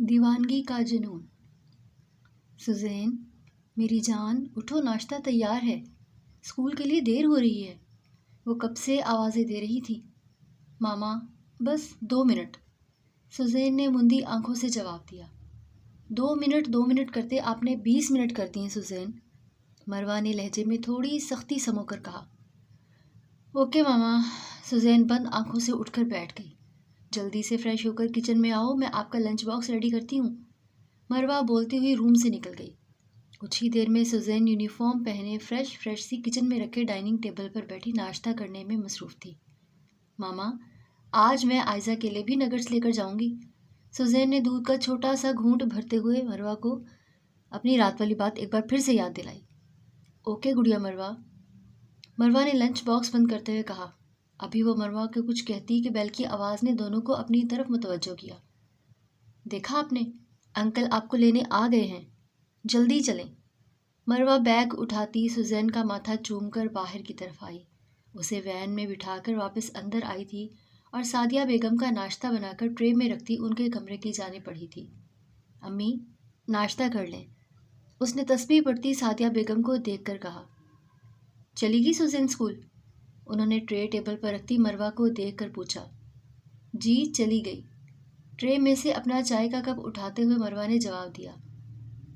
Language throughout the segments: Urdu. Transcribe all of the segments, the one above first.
دیوانگی کا جنون۔ سوزین، میری جان اٹھو، ناشتہ تیار ہے، اسکول کے لیے دیر ہو رہی ہے۔ وہ کب سے آوازیں دے رہی تھی۔ ماما بس 2 منٹ، سوزین نے مندی آنکھوں سے جواب دیا۔ 2 منٹ کرتے آپ نے 20 منٹ کر دی ہیں سوزین، مروہ نے لہجے میں تھوڑی سختی سمو کر کہا۔ اوکے ماما۔ سوزین بند آنکھوں سے اٹھ کر بیٹھ گئی۔ جلدی سے فریش ہو کر کچن میں آؤ، میں آپ کا لنچ باکس ریڈی کرتی ہوں۔ مروہ بولتی ہوئی روم سے نکل گئی۔ کچھ ہی دیر میں سوزین یونیفارم پہنے فریش سی کچن میں رکھے ڈائننگ ٹیبل پر بیٹھی ناشتہ کرنے میں مصروف تھی۔ ماما آج میں آئزہ کے لیے بھی نگٹس لے کر جاؤں گی۔ سوزین نے دودھ کا چھوٹا سا گھونٹ بھرتے ہوئے مروہ کو اپنی رات والی بات ایک بار پھر سے یاد دلائی۔ اوکے گڑیا مروہ، مروہ نے لنچ باکس بند کرتے ہوئے کہا۔ ابھی وہ مروہ کو کچھ کہتی کہ بیل کی آواز نے دونوں کو اپنی طرف متوجہ کیا۔ دیکھا آپ نے، انکل آپ کو لینے آ گئے ہیں، جلدی چلیں۔ مروہ بیگ اٹھاتی سوزین کا ماتھا چوم کر باہر کی طرف آئی۔ اسے وین میں بٹھا کر واپس اندر آئی تھی اور سعدیہ بیگم کا ناشتہ بنا کر ٹرے میں رکھتی ان کے کمرے کی جانب بڑھی تھی۔ امی ناشتہ کر لیں، اس نے تسبیح پڑھتی سعدیہ بیگم کو دیکھ کر کہا۔ چلی گئی سوزین اسکول؟ انہوں نے ٹرے ٹیبل پر رکھتی مروہ کو دیکھ کر پوچھا۔ جی چلی گئی، ٹرے میں سے اپنا چائے کا کپ اٹھاتے ہوئے مروہ نے جواب دیا۔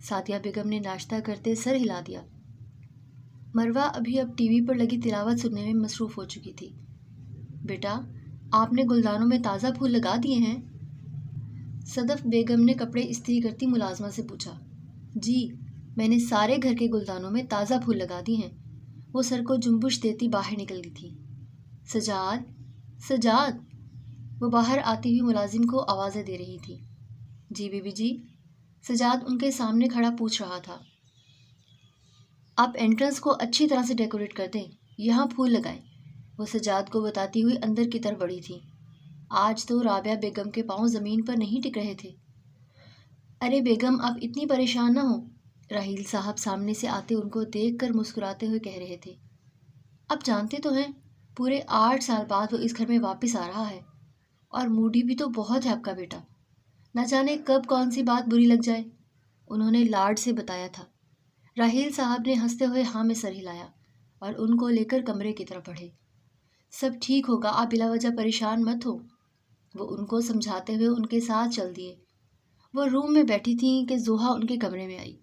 سعدیہ بیگم نے ناشتہ کرتے سر ہلا دیا۔ مروہ ابھی اب ٹی وی پر لگی تلاوت سننے میں مصروف ہو چکی تھی۔ بیٹا آپ نے گلدانوں میں تازہ پھول لگا دیے ہیں؟ صدف بیگم نے کپڑے استری کرتی ملازمہ سے پوچھا۔ جی میں نے سارے گھر کے گلدانوں میں تازہ پھول لگا دیے ہیں، وہ سر کو جنبش دیتی باہر نکل گئی تھی۔ سجاد وہ باہر آتی ہوئی ملازم کو آوازیں دے رہی تھی۔ جی بی بی جی، سجاد ان کے سامنے کھڑا پوچھ رہا تھا۔ آپ انٹرنس کو اچھی طرح سے ڈیکوریٹ کر دیں، یہاں پھول لگائیں، وہ سجاد کو بتاتی ہوئی اندر کی طرف بڑھی تھی۔ آج تو رابعہ بیگم کے پاؤں زمین پر نہیں ٹک رہے تھے۔ ارے بیگم آپ اتنی پریشان نہ ہوں، راحیل صاحب سامنے سے آتے ان کو دیکھ کر مسکراتے ہوئے کہہ رہے تھے۔ اب جانتے تو ہیں پورے 8 سال بعد وہ اس گھر میں واپس آ رہا ہے، اور موڈی بھی تو بہت ہے آپ کا بیٹا، نہ جانے کب کون سی بات بری لگ جائے، انہوں نے لاڈ سے بتایا تھا۔ راحیل صاحب نے ہنستے ہوئے ہاں میں سر ہلایا اور ان کو لے کر کمرے کی طرف بڑھے۔ سب ٹھیک ہوگا، آپ بلا وجہ پریشان مت ہو، وہ ان کو سمجھاتے ہوئے ان کے ساتھ چل دیے۔ وہ روم میں بیٹھی تھیں کہ زوہا ان کے کمرے میں آئی۔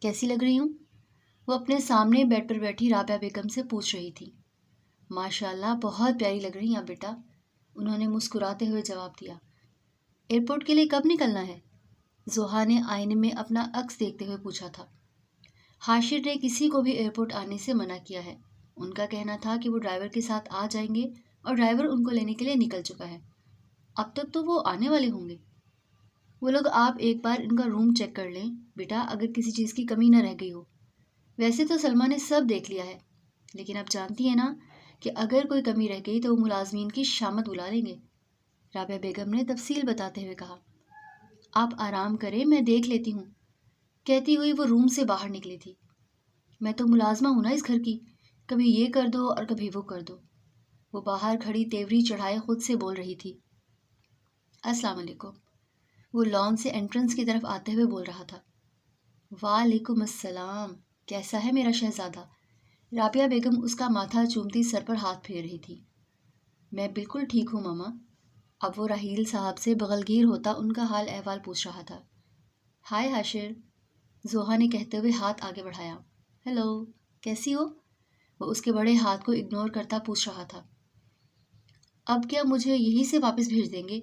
کیسی لگ رہی ہوں؟ وہ اپنے سامنے بیڈ پر بیٹھی رابعہ بیگم سے پوچھ رہی تھی۔ ماشاء اللہ بہت پیاری لگ رہی ہیں بیٹا، انہوں نے مسکراتے ہوئے جواب دیا۔ ایئرپورٹ کے لیے کب نکلنا ہے؟ زوہا نے آئینے میں اپنا عکس دیکھتے ہوئے پوچھا تھا۔ حاشر نے کسی کو بھی ایئرپورٹ آنے سے منع کیا ہے، ان کا کہنا تھا کہ وہ ڈرائیور کے ساتھ آ جائیں گے اور ڈرائیور ان کو لینے کے لیے نکل چکا ہے، اب تک تو وہ آنے والے ہوں گے۔ وہ لوگ آپ ایک بار ان کا روم چیک کر لیں بیٹا، اگر کسی چیز کی کمی نہ رہ گئی ہو۔ ویسے تو سلمہ نے سب دیکھ لیا ہے، لیکن اب جانتی ہیں نا کہ اگر کوئی کمی رہ گئی تو وہ ملازمین کی شامت بلا لیں گے، رابعہ بیگم نے تفصیل بتاتے ہوئے کہا۔ آپ آرام کریں، میں دیکھ لیتی ہوں، کہتی ہوئی وہ روم سے باہر نکلی تھی۔ میں تو ملازمہ ہوں نا اس گھر کی، کبھی یہ کر دو اور کبھی وہ کر دو، وہ باہر کھڑی تیوری چڑھائے خود سے بول رہی تھی۔ السلام علیکم، وہ لان سے انٹرنس کی طرف آتے ہوئے بول رہا تھا۔ وعلیکم السلام، کیسا ہے میرا شہزادہ؟ رابعہ بیگم اس کا ماتھا چومتی سر پر ہاتھ پھیر رہی تھی۔ میں بالکل ٹھیک ہوں ماما، اب وہ راحیل صاحب سے بغلگیر ہوتا ان کا حال احوال پوچھ رہا تھا۔ ہائے حاشر، زوہا نے کہتے ہوئے ہاتھ آگے بڑھایا۔ ہیلو، کیسی ہو؟ وہ اس کے بڑے ہاتھ کو اگنور کرتا پوچھ رہا تھا۔ اب کیا مجھے یہی سے واپس بھیج دیں گے؟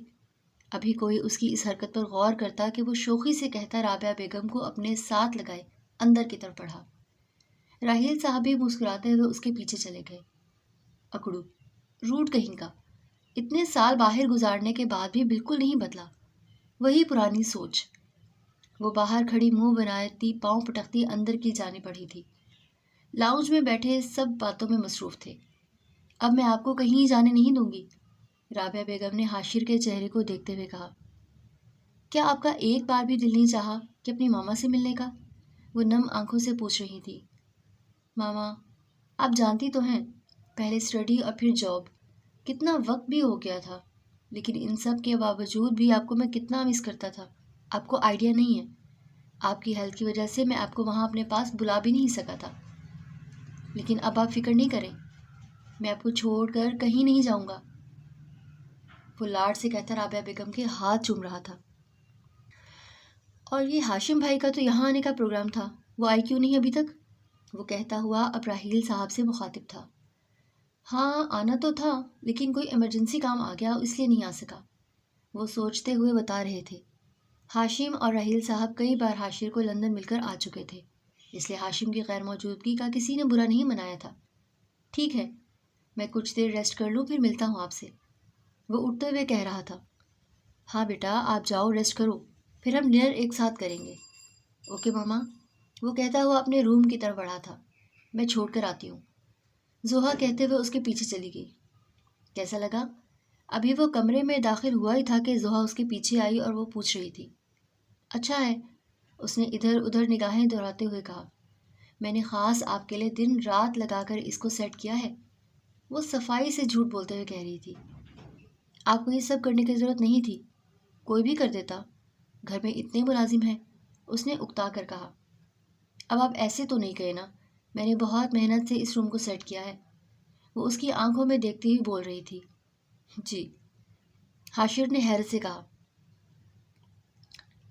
ابھی کوئی اس کی اس حرکت پر غور کرتا کہ وہ شوخی سے کہتا رابعہ بیگم کو اپنے ساتھ لگائے اندر کی طرف بڑھا۔ راحیل صاحب بھی مسکراتے ہوئے اس کے پیچھے چلے گئے۔ اکڑو، روٹ کہیں کا، اتنے سال باہر گزارنے کے بعد بھی بالکل نہیں بدلا، وہی پرانی سوچ۔ وہ باہر کھڑی منہ بناتی پاؤں پٹکتی اندر کی جانب بڑھی تھی۔ لاؤنج میں بیٹھے سب باتوں میں مصروف تھے۔ اب میں آپ کو کہیں جانے نہیں دوں گی، رابعہ بیگم نے حاشر کے چہرے کو دیکھتے ہوئے کہا۔ کیا آپ کا ایک بار بھی دل نہیں چاہا کہ اپنی ماما سے ملنے کا؟ وہ نم آنکھوں سے پوچھ رہی تھی۔ ماما آپ جانتی تو ہیں، پہلے اسٹڈی اور پھر جاب، کتنا وقت بھی ہو گیا تھا، لیکن ان سب کے باوجود بھی آپ کو میں کتنا مس کرتا تھا۔ آپ کو آئیڈیا نہیں ہے، آپ کی ہیلتھ کی وجہ سے میں آپ کو وہاں اپنے پاس بلا بھی نہیں سکا تھا، لیکن اب آپ فکر نہیں کریں، میں آپ کو چھوڑ کر کہیں نہیں جاؤں گا۔ وہ لاڈ سے کہتا رابعہ بیگم کے ہاتھ چوم رہا تھا۔ اور یہ ہاشم بھائی کا تو یہاں آنے کا پروگرام تھا، وہ آئی کیوں نہیں ابھی تک؟ وہ کہتا ہوا اب راحیل صاحب سے مخاطب تھا۔ ہاں آنا تو تھا، لیکن کوئی ایمرجنسی کام آ گیا اس لیے نہیں آ سکا، وہ سوچتے ہوئے بتا رہے تھے۔ ہاشم اور راحیل صاحب کئی بار حاشر کو لندن مل کر آ چکے تھے، اس لیے ہاشم کی غیر موجودگی کا کسی نے برا نہیں منایا تھا۔ ٹھیک ہے، میں کچھ دیر ریسٹ کر لوں پھر ملتا ہوں آپ سے، وہ اٹھتے ہوئے کہہ رہا تھا۔ ہاں بیٹا آپ جاؤ ریسٹ کرو، پھر ہم ڈنر ایک ساتھ کریں گے۔ اوکے ماما، وہ کہتا ہوا اپنے روم کی طرف بڑھا تھا۔ میں چھوڑ کر آتی ہوں، زحا کہتے ہوئے اس کے پیچھے چلی گئی۔ کیسا لگا؟ ابھی وہ کمرے میں داخل ہوا ہی تھا کہ زحا اس کے پیچھے آئی اور وہ پوچھ رہی تھی۔ اچھا ہے، اس نے ادھر ادھر نگاہیں دہراتے ہوئے کہا۔ میں نے خاص آپ کے لیے دن رات لگا کر اس کو سیٹ کیا ہے، وہ صفائی سے جھوٹ بولتے ہوئے کہہ رہی تھی۔ آپ کو یہ سب کرنے کی ضرورت نہیں تھی، کوئی بھی کر دیتا، گھر میں اتنے ملازم ہیں، اس نے اکتا کر کہا۔ اب آپ ایسے تو نہیں کہے نا، میں نے بہت محنت سے اس روم کو سیٹ کیا ہے، وہ اس کی آنکھوں میں دیکھتے ہی بول رہی تھی۔ جی، حاشر نے حیرت سے کہا۔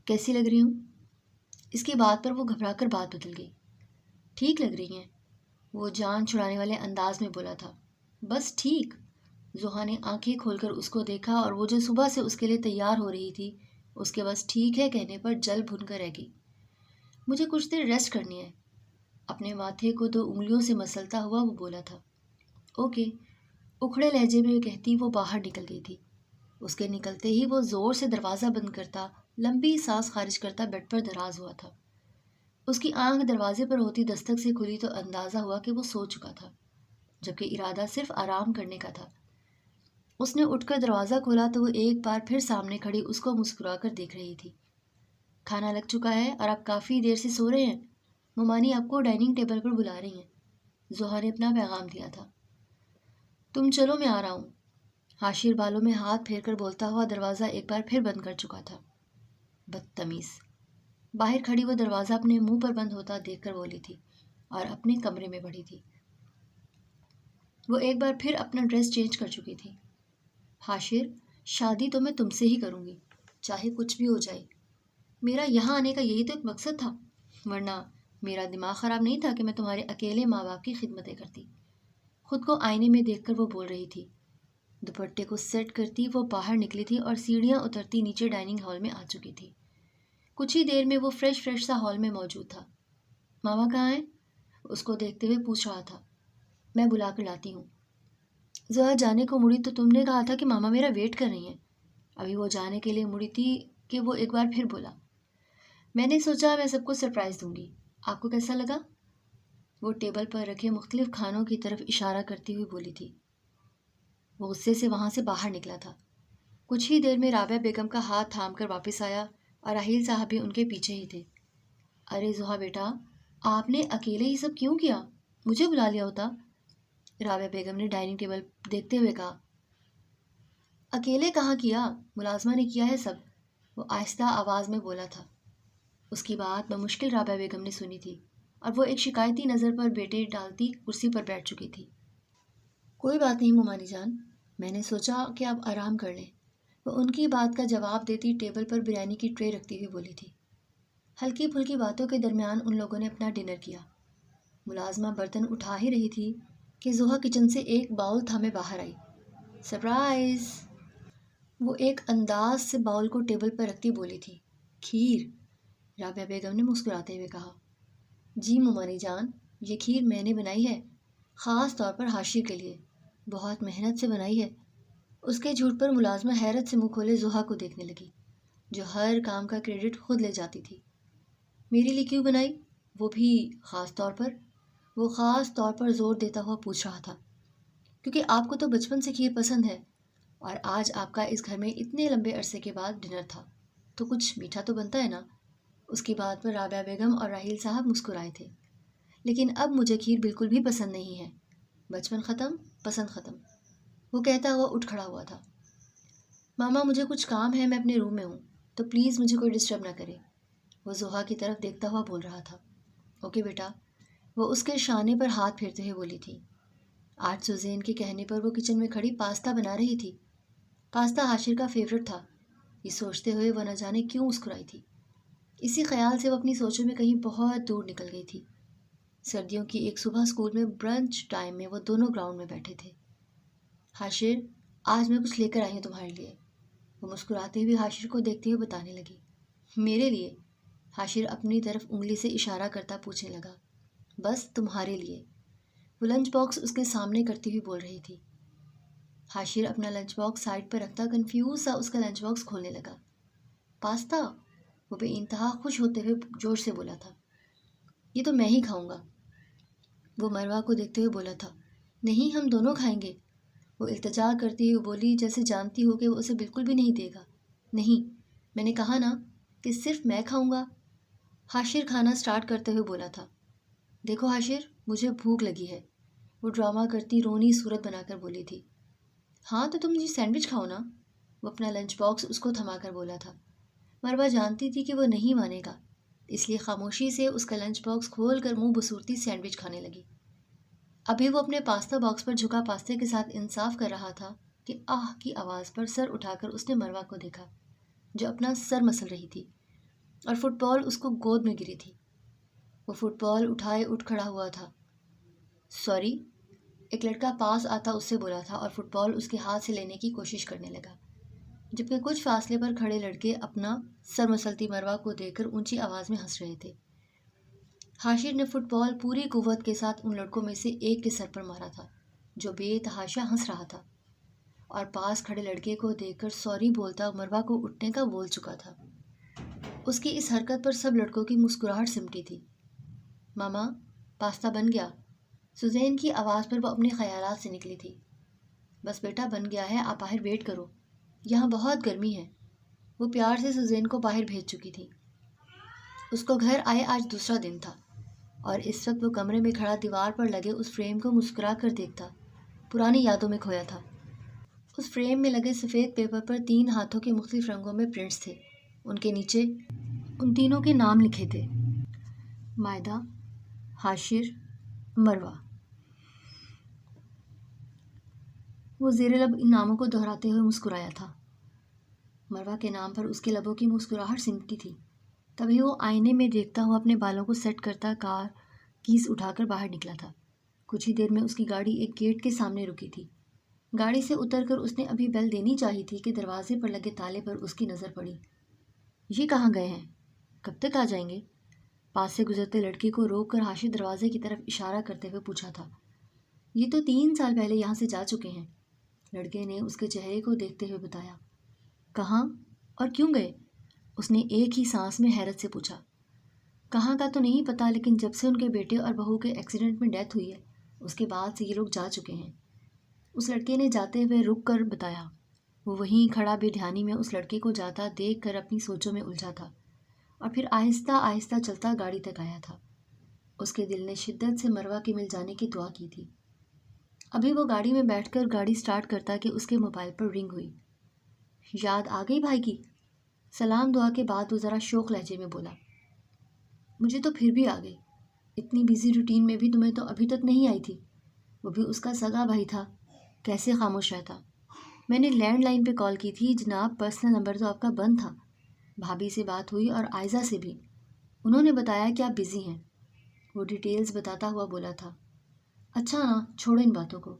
کیسی لگ رہی ہوں؟ اس کی بات پر وہ گھبرا کر بات بدل گئی۔ ٹھیک لگ رہی ہیں، وہ جان چھڑانے والے انداز میں بولا تھا۔ بس ٹھیک؟ زحا نے آنکھیں کھول کر اس کو دیکھا اور وہ جو صبح سے اس کے لیے تیار ہو رہی تھی، اس کے بس ٹھیک ہے کہنے پر جل بھن کر رہ گئی۔ مجھے کچھ دیر ریسٹ کرنی ہے، اپنے ماتھے کو 2 انگلیوں سے مسلتا ہوا وہ بولا تھا۔ اوکے، اکھڑے لہجے میں کہتی وہ باہر نکل گئی تھی۔ اس کے نکلتے ہی وہ زور سے دروازہ بند کرتا، لمبی سانس خارج کرتا بیڈ پر دراز ہوا تھا۔ اس کی آنکھ دروازے پر ہوتی دستک سے کھلی تو اندازہ ہوا کہ وہ سو چکا تھا، جبکہ ارادہ صرف آرام کرنے کا تھا۔ اس نے اٹھ کر دروازہ کھولا تو وہ ایک بار پھر سامنے کھڑی اس کو مسکرا کر دیکھ رہی تھی۔ کھانا لگ چکا ہے اور آپ کافی دیر سے سو رہے ہیں، ممانی آپ کو ڈائننگ ٹیبل پر بلا رہی ہیں، زحا نے اپنا پیغام دیا تھا۔ تم چلو میں آ رہا ہوں، حاشر بالوں میں ہاتھ پھیر کر بولتا ہوا دروازہ ایک بار پھر بند کر چکا تھا۔ بدتمیز، باہر کھڑی وہ دروازہ اپنے منہ پر بند ہوتا دیکھ کر بولی تھی اور اپنے کمرے میں بڑھی تھی۔ وہ ایک بار پھر اپنا ڈریس چینج کر چکی تھی۔ حاشر، شادی تو میں تم سے ہی کروں گی، چاہے کچھ بھی ہو جائے۔ میرا یہاں آنے کا یہی تو ایک مقصد تھا، ورنہ میرا دماغ خراب نہیں تھا کہ میں تمہارے اکیلے ماں باپ کی خدمتیں کرتی۔ خود کو آئینے میں دیکھ کر وہ بول رہی تھی۔ دوپٹے کو سیٹ کرتی وہ باہر نکلی تھی اور سیڑھیاں اترتی نیچے ڈائننگ ہال میں آ چکی تھی۔ کچھ ہی دیر میں وہ فریش سا ہال میں موجود تھا۔ ماما کہاں ہیں؟ اس کو دیکھتے ہوئے پوچھ رہا تھا۔ میں بلا کر لاتی ہوں۔ زحا جانے کو مڑی تو تم نے کہا تھا کہ ماما میرا ویٹ کر رہی ہیں۔ ابھی وہ جانے کے لیے مڑی تھی کہ وہ ایک بار پھر بولا۔ میں نے سوچا میں سب کو سرپرائز دوں گی، آپ کو کیسا لگا؟ وہ ٹیبل پر رکھے مختلف کھانوں کی طرف اشارہ کرتی ہوئی بولی تھی۔ وہ غصے سے وہاں سے باہر نکلا تھا۔ کچھ ہی دیر میں رابعہ بیگم کا ہاتھ تھام کر واپس آیا اور راحیل صاحب بھی ان کے پیچھے ہی تھے۔ ارے زحا بیٹا، آپ نے اکیلے یہ سب کیوں کیا؟ مجھے بلا لیا ہوتا، رابعہ بیگم نے ڈائننگ ٹیبل دیکھتے ہوئے کہا۔ اکیلے کہاں کیا، ملازمہ نے کیا ہے سب، وہ آہستہ آواز میں بولا تھا۔ اس کی بات بمشکل رابعہ بیگم نے سنی تھی اور وہ ایک شکایتی نظر پر بیٹے ڈالتی کرسی پر بیٹھ چکی تھی۔ کوئی بات نہیں ممانی جان، میں نے سوچا کہ آپ آرام کر لیں، وہ ان کی بات کا جواب دیتی ٹیبل پر بریانی کی ٹرے رکھتی ہوئی بولی تھی۔ ہلکی پھلکی باتوں کے درمیان ان لوگوں نے اپنا ڈنر کیا۔ ملازمہ برتن اٹھا ہی رہی تھی کہ زحا کچن سے ایک باؤل تھامے باہر آئی۔ سرپرائز! وہ ایک انداز سے باؤل کو ٹیبل پر رکھتی بولی تھی۔ کھیر! رابعہ بیگم نے مسکراتے ہوئے کہا۔ جی ممانی جان، یہ کھیر میں نے بنائی ہے، خاص طور پر حاشر کے لیے، بہت محنت سے بنائی ہے۔ اس کے جھوٹ پر ملازمہ حیرت سے منہ کھولے زحا کو دیکھنے لگی، جو ہر کام کا کریڈٹ خود لے جاتی تھی۔ میرے لیے کیوں بنائی، وہ بھی خاص طور پر؟ وہ خاص طور پر زور دیتا ہوا پوچھ رہا تھا۔ کیونکہ آپ کو تو بچپن سے کھیر پسند ہے، اور آج آپ کا اس گھر میں اتنے لمبے عرصے کے بعد ڈنر تھا، تو کچھ میٹھا تو بنتا ہے نا۔ اس کی بات پر رابعہ بیگم اور راحیل صاحب مسکرائے تھے۔ لیکن اب مجھے کھیر بالکل بھی پسند نہیں ہے، بچپن ختم، پسند ختم، وہ کہتا ہوا اٹھ کھڑا ہوا تھا۔ ماما مجھے کچھ کام ہے، میں اپنے روم میں ہوں۔ تو پلیز مجھے کوئی ڈسٹرب نہ کرے، وہ زحا کی طرف دیکھتا ہوا بول رہا تھا۔ اوکے بیٹا، وہ اس کے شانے پر ہاتھ پھیرتے ہوئے بولی تھی۔ آج سوزین کے کہنے پر وہ کچن میں کھڑی پاستا بنا رہی تھی۔ پاستا حاشر کا فیورٹ تھا۔ یہ سوچتے ہوئے وہ نہ جانے کیوں مسکرائی تھی۔ اسی خیال سے وہ اپنی سوچوں میں کہیں بہت دور نکل گئی تھی۔ سردیوں کی ایک صبح اسکول میں برنچ ٹائم میں وہ دونوں گراؤنڈ میں بیٹھے تھے۔ حاشر، آج میں کچھ لے کر آئی ہوں تمہارے لیے، وہ مسکراتے ہوئے حاشر کو دیکھتے ہوئے بتانے لگی۔ میرے لیے؟ حاشر اپنی طرف انگلی سے اشارہ کرتا پوچھنے لگا۔ بس تمہارے لیے، وہ لنچ باکس اس کے سامنے کرتی ہوئی بول رہی تھی۔ حاشر اپنا لنچ باکس سائڈ پر رکھتا کنفیوز سا اس کا لنچ باکس کھولنے لگا۔ پاستا، وہ بے انتہا خوش ہوتے ہوئے جوش سے بولا تھا۔ یہ تو میں ہی کھاؤں گا، وہ مروہ کو دیکھتے ہوئے بولا تھا۔ نہیں، ہم دونوں کھائیں گے، وہ التجا کرتی ہوئی بولی، جیسے جانتی ہو کہ وہ اسے بالکل بھی نہیں دے گا۔ نہیں، میں نے کہا نا کہ صرف میں کھاؤں گا، حاشر کھانا سٹارٹ کرتے ہوئے بولا تھا۔ دیکھو حاشر، مجھے بھوک لگی ہے، وہ ڈرامہ کرتی رونی صورت بنا کر بولی تھی۔ ہاں تو تم مجھے سینڈوچ کھاؤ نا، وہ اپنا لنچ باکس اس کو تھما کر بولا تھا۔ مروہ جانتی تھی کہ وہ نہیں مانے گا، اس لیے خاموشی سے اس کا لنچ باکس کھول کر منہ بسورتی سینڈوچ کھانے لگی۔ ابھی وہ اپنے پاستا باکس پر جھکا پاستے کے ساتھ انصاف کر رہا تھا کہ آہ کی آواز پر سر اٹھا کر اس نے مروہ کو دیکھا، جو اپنا سر مسل رہی تھی اور فٹ بال اس کو گود میں گری تھی۔ وہ فٹ بال اٹھائے اٹھ کھڑا ہوا تھا۔ سوری، ایک لڑکا پاس آتا اس سے بولا تھا اور فٹ بال اس کے ہاتھ سے لینے کی کوشش کرنے لگا، جبکہ کچھ فاصلے پر کھڑے لڑکے اپنا سر مسلتی مروہ کو دیکھ کر اونچی آواز میں ہنس رہے تھے۔ حاشر نے فٹ بال پوری قوت کے ساتھ ان لڑکوں میں سے ایک کے سر پر مارا تھا، جو بے تحاشا ہنس رہا تھا اور پاس کھڑے لڑکے کو دیکھ کر سوری بولتا مروہ کو اٹھنے کا بول چکا تھا۔ اس کی اس حرکت پر سب لڑکوں کی مسکراہٹ سمٹی تھی۔ ماما، پاستا بن گیا، سوزین کی آواز پر وہ اپنے خیالات سے نکلی تھی۔ بس بیٹا بن گیا ہے، آپ باہر ویٹ کرو، یہاں بہت گرمی ہے، وہ پیار سے سوزین کو باہر بھیج چکی تھی۔ اس کو گھر آئے آج دوسرا دن تھا اور اس وقت وہ کمرے میں کھڑا دیوار پر لگے اس فریم کو مسکرا کر دیکھتا، پرانی یادوں میں کھویا تھا۔ اس فریم میں لگے سفید پیپر پر 3 ہاتھوں کے مختلف رنگوں میں پرنٹس تھے، ان کے نیچے ان تینوں کے نام لکھے تھے، مائدہ، حاشر، مروہ۔ وہ زیر لب ان ناموں کو دہراتے ہوئے مسکرایا تھا۔ مروہ کے نام پر اس کے لبوں کی مسکراہٹ سمٹی تھی۔ تبھی وہ آئینے میں دیکھتا ہوا اپنے بالوں کو سیٹ کرتا کار کیس اٹھا کر باہر نکلا تھا۔ کچھ ہی دیر میں اس کی گاڑی ایک گیٹ کے سامنے رکی تھی۔ گاڑی سے اتر کر اس نے ابھی بیل دینی چاہی تھی کہ دروازے پر لگے تالے پر اس کی نظر پڑی۔ یہ کہاں گئے ہیں؟ کب تک آ جائیں گے؟ پاس سے گزرتے لڑکی کو روک کر حاشر دروازے کی طرف اشارہ کرتے ہوئے پوچھا تھا۔ یہ تو 3 سال پہلے یہاں سے جا چکے ہیں، لڑکے نے اس کے چہرے کو دیکھتے ہوئے بتایا۔ کہاں اور کیوں گئے؟ اس نے ایک ہی سانس میں حیرت سے پوچھا۔ کہاں کا تو نہیں پتا، لیکن جب سے ان کے بیٹے اور بہو کے ایکسیڈنٹ میں ڈیتھ ہوئی ہے اس کے بعد سے یہ لوگ جا چکے ہیں، اس لڑکے نے جاتے ہوئے رک کر بتایا۔ وہ وہیں کھڑا بے دھیانی میں اس لڑکے کو جاتا دیکھ کر اپنی سوچوں میں الجھا تھا اور پھر آہستہ آہستہ چلتا گاڑی تک آیا تھا۔ اس کے دل نے شدت سے مروہ کے مل جانے کی دعا کی تھی۔ ابھی وہ گاڑی میں بیٹھ کر گاڑی سٹارٹ کرتا کہ اس کے موبائل پر رنگ ہوئی۔ یاد آ گئی بھائی کی؟ سلام دعا کے بعد وہ ذرا شوق لہجے میں بولا۔ مجھے تو پھر بھی آ گئی، اتنی بیزی روٹین میں بھی تمہیں تو ابھی تک نہیں آئی تھی، وہ بھی اس کا سگا بھائی تھا، کیسے خاموش رہتا؟ میں نے لینڈ لائن پہ کال کی تھی جناب، پرسنل نمبر تو آپ کا بند تھا۔ بھابھی سے بات ہوئی اور آئزہ سے بھی، انہوں نے بتایا کہ آپ بزی ہیں، وہ ڈیٹیلز بتاتا ہوا بولا تھا۔ اچھا نا، چھوڑو ان باتوں کو،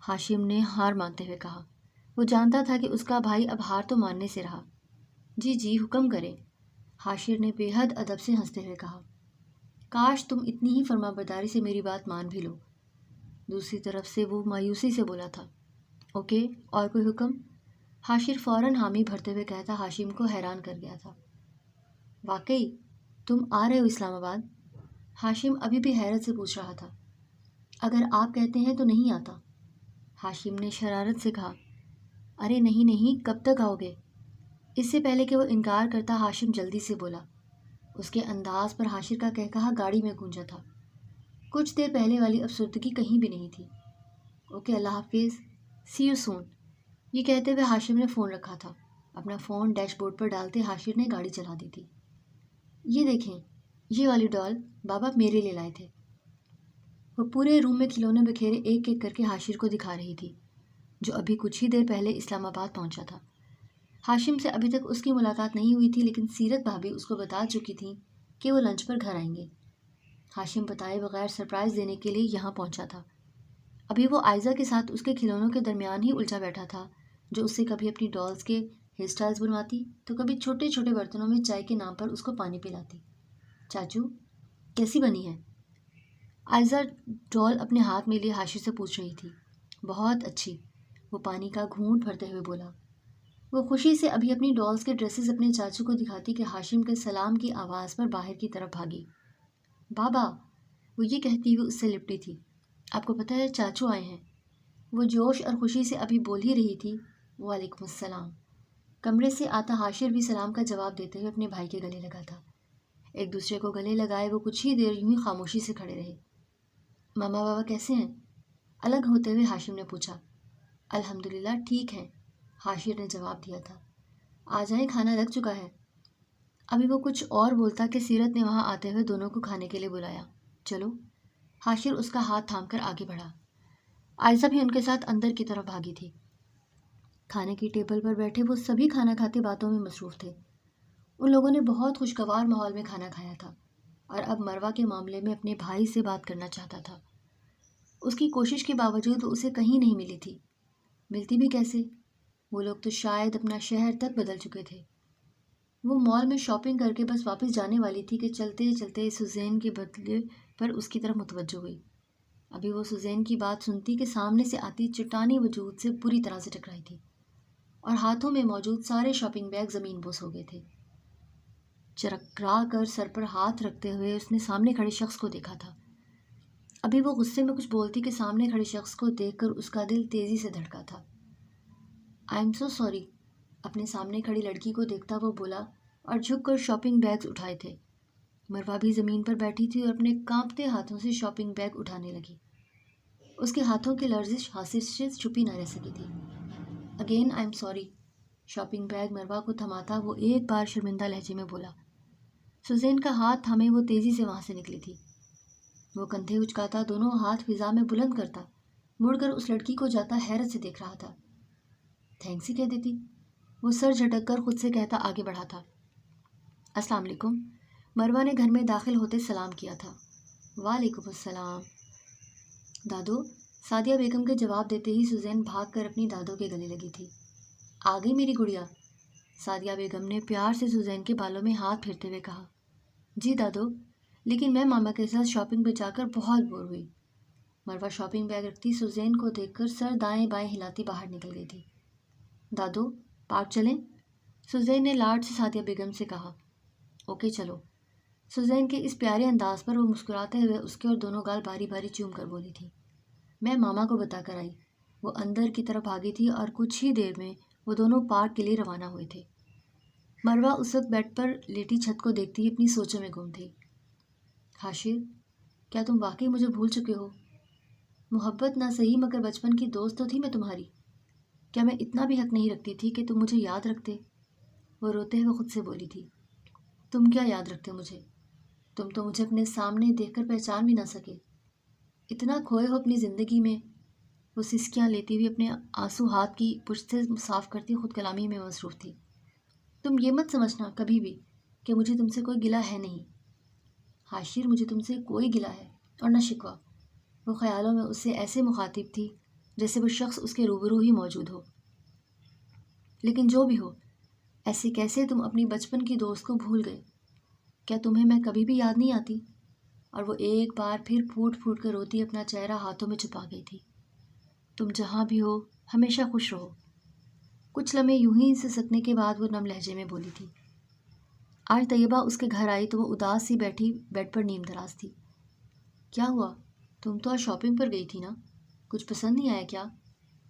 ہاشم نے ہار مانتے ہوئے کہا۔ وہ جانتا تھا کہ اس کا بھائی اب ہار تو ماننے سے رہا۔ جی جی حکم کریں، حاشر نے بے حد ادب سے ہنستے ہوئے کہا۔ کاش تم اتنی ہی فرما برداری سے میری بات مان بھی لو، دوسری طرف سے وہ مایوسی سے بولا تھا۔ اوکے، اور کوئی حکم؟ حاشر فوراً حامی بھرتے ہوئے کہتا ہاشم کو حیران کر گیا تھا۔ واقعی تم آ رہے ہو اسلام آباد؟ ہاشم ابھی بھی حیرت سے پوچھ رہا تھا۔ اگر آپ کہتے ہیں تو نہیں آتا، ہاشم نے شرارت سے کہا۔ ارے نہیں نہیں، کب تک آؤ گے؟ اس سے پہلے کہ وہ انکار کرتا ہاشم جلدی سے بولا۔ اس کے انداز پر حاشر کا کہا گاڑی میں گونجا تھا، کچھ دیر پہلے والی افسردگی کہیں بھی نہیں تھی۔ اوکے، اللہ حافظ، سی یو سون، یہ کہتے ہوئے ہاشم نے فون رکھا تھا اپنا فون ڈیش بورڈ پر ڈالتے حاشر نے گاڑی چلا دی تھی۔ یہ دیکھیں، یہ والی ڈال بابا میرے لیے لائے تھے۔ وہ پورے روم میں کھلونے بکھیرے ایک ایک کر کے حاشر کو دکھا رہی تھی، جو ابھی کچھ ہی دیر پہلے اسلام آباد پہنچا تھا۔ ہاشم سے ابھی تک اس کی ملاقات نہیں ہوئی تھی، لیکن سیرت بھابھی اس کو بتا چکی تھیں کہ وہ لنچ پر گھر آئیں گے۔ ہاشم بتائے بغیر سرپرائز دینے کے لیے یہاں پہنچا تھا۔ ابھی وہ آئزہ کے ساتھ اس کے کھلونوں کے درمیان ہی الجھا بیٹھا تھا، جو اس سے کبھی اپنی ڈالز کے ہیئر سٹائلز بنواتی تو کبھی چھوٹے چھوٹے برتنوں میں چائے کے نام پر اس کو پانی پلاتی۔ چاچو کیسی بنی ہے؟ آئزہ ڈال اپنے ہاتھ میں لیے حاشر سے پوچھ رہی تھی۔ بہت اچھی، وہ پانی کا گھونٹ بھرتے ہوئے بولا۔ وہ خوشی سے ابھی اپنی ڈالز کے ڈریسز اپنے چاچو کو دکھاتی کہ ہاشم کے سلام کی آواز پر باہر کی طرف بھاگی۔ بابا، وہ یہ کہتی ہوئے اس سے لپٹی تھی۔ آپ کو پتہ ہے چاچو آئے ہیں؟ وہ جوش اور خوشی سے ابھی بول ہی رہی تھی، وعلیکم السلام۔ کمرے سے آتا حاشر بھی سلام کا جواب دیتے ہوئے اپنے بھائی کے گلے لگا تھا۔ ایک دوسرے کو گلے لگائے وہ کچھ ہی دیر یوں ہی خاموشی سے کھڑے رہے۔ ماما بابا کیسے ہیں؟ الگ ہوتے ہوئے ہاشم نے پوچھا۔ الحمدللہ ٹھیک ہیں، حاشر نے جواب دیا تھا۔ آ جائیں، کھانا لگ چکا ہے۔ ابھی وہ کچھ اور بولتا کہ سیرت نے وہاں آتے ہوئے دونوں کو کھانے کے لیے بلایا۔ چلو، حاشر اس کا ہاتھ تھام کر آگے بڑھا۔ آئزہ بھی ان کے ساتھ اندر کی طرف بھاگی تھی۔ کھانے کی ٹیبل پر بیٹھے وہ سبھی کھانا کھاتے باتوں میں مصروف تھے۔ ان لوگوں نے بہت خوشگوار ماحول میں کھانا کھایا تھا اور اب مروہ کے معاملے میں اپنے بھائی سے بات کرنا چاہتا تھا۔ اس کی کوشش کے باوجود وہ اسے کہیں نہیں ملی تھی۔ ملتی بھی کیسے؟ وہ لوگ تو شاید اپنا شہر تک بدل چکے تھے۔ وہ مال میں شاپنگ کر کے بس واپس جانے والی تھی کہ چلتے چلتے سوزین کے بدلے پر اس کی طرف متوجہ ہوئی۔ ابھی وہ سوزین کی بات سنتی کہ سامنے سے آتی چٹانی وجود سے بری طرح سے ٹکرائی تھی اور ہاتھوں میں موجود سارے شاپنگ بیگ زمین بوس ہو گئے تھے۔ چرکرا کر سر پر ہاتھ رکھتے ہوئے اس نے سامنے کھڑے شخص کو دیکھا تھا۔ ابھی وہ غصے میں کچھ بولتی کہ سامنے کھڑے شخص کو دیکھ کر اس کا دل تیزی سے دھڑکا تھا۔ آئی ایم سو سوری، اپنے سامنے کھڑی لڑکی کو دیکھتا وہ بولا اور جھک کر شاپنگ بیگز اٹھائے تھے۔ مروہ بھی زمین پر بیٹھی تھی اور اپنے کانپتے ہاتھوں سے شاپنگ بیگ اٹھانے لگی۔ اس کے ہاتھوں کی لرزش حاصل سے چھپی نہ رہ سکی تھی۔ Again I am sorry, shopping bag Marwa کو تھماتا وہ ایک بار شرمندہ لہجے میں بولا۔ سوزین کا ہاتھ تھامے وہ تیزی سے وہاں سے نکلی تھی۔ وہ کندھے اچکاتا دونوں ہاتھ فضا میں بلند کرتا مڑ کر اس لڑکی کو جاتا حیرت سے دیکھ رہا تھا۔ تھینکس ہی کہہ دیتی، وہ سر جھٹک کر خود سے کہتا آگے بڑھا تھا۔ السلام علیکم، مروہ نے گھر میں داخل ہوتے سلام کیا تھا۔ وعلیکم السلام دادو، سعدیہ بیگم کے جواب دیتے ہی سوزین بھاگ کر اپنی دادو کے گلے لگی تھی۔ آ گئی میری گڑیا، سعدیہ بیگم نے پیار سے سوزین کے بالوں میں ہاتھ پھیرتے ہوئے کہا۔ جی دادو، لیکن میں ماما کے ساتھ شاپنگ پہ جا کر بہت بور ہوئی۔ مروہ شاپنگ بیگ رکھتی سوزین کو دیکھ کر سر دائیں بائیں ہلاتی باہر نکل گئی تھی۔ دادو پارک چلیں؟ سوزین نے لاڈ سے سعدیہ بیگم سے کہا۔ اوکے چلو۔ سوزین کے اس پیارے انداز پر وہ مسکراتے ہوئے اس کے اور دونوں گال باری باری چوم کر بولی تھی۔ میں ماما کو بتا کر آئی۔ وہ اندر کی طرف بھاگی تھی اور کچھ ہی دیر میں وہ دونوں پارک کے لیے روانہ ہوئے تھے۔ مروہ اس وقت بیڈ پر لیٹی چھت کو دیکھتی ہی اپنی سوچوں میں گم تھی۔ حاشر، کیا تم واقعی مجھے بھول چکے ہو؟ محبت نہ صحیح مگر بچپن کی دوست تو تھی میں تمہاری۔ کیا میں اتنا بھی حق نہیں رکھتی تھی کہ تم مجھے یاد رکھتے؟ وہ روتے ہوئے خود سے بولی تھی۔ تم کیا یاد رکھتے مجھے؟ تم تو مجھے اپنے سامنے دیکھ کر پہچان بھی نہ سکے۔ اتنا کھوئے ہو اپنی زندگی میں۔ وہ سسکیاں لیتی ہوئی اپنے آنسو ہاتھ کی پشت سے صاف کرتی خود کلامی میں مصروف تھی۔ تم یہ مت سمجھنا کبھی بھی کہ مجھے تم سے کوئی گلہ ہے نہیں۔ حاشر، مجھے تم سے کوئی گلہ ہے اور نہ شکوہ۔ وہ خیالوں میں اس سے ایسے مخاطب تھی جیسے وہ شخص اس کے روبرو ہی موجود ہو۔ لیکن جو بھی ہو، ایسے کیسے تم اپنی بچپن کی دوست کو بھول گئے؟ کیا تمہیں میں کبھی بھی یاد نہیں آتی؟ اور وہ ایک بار پھر پھوٹ پھوٹ کر روتی اپنا چہرہ ہاتھوں میں چھپا گئی تھی۔ تم جہاں بھی ہو ہمیشہ خوش رہو۔ کچھ لمحے یوں ہی سسکنے کے بعد وہ نم لہجے میں بولی تھی۔ آج طیبہ اس کے گھر آئی تو وہ اداس سی بیٹھی بیڈ پر نیم دراز تھی۔ کیا ہوا؟ تم تو آج شاپنگ پر گئی تھی نا؟ کچھ پسند نہیں آیا کیا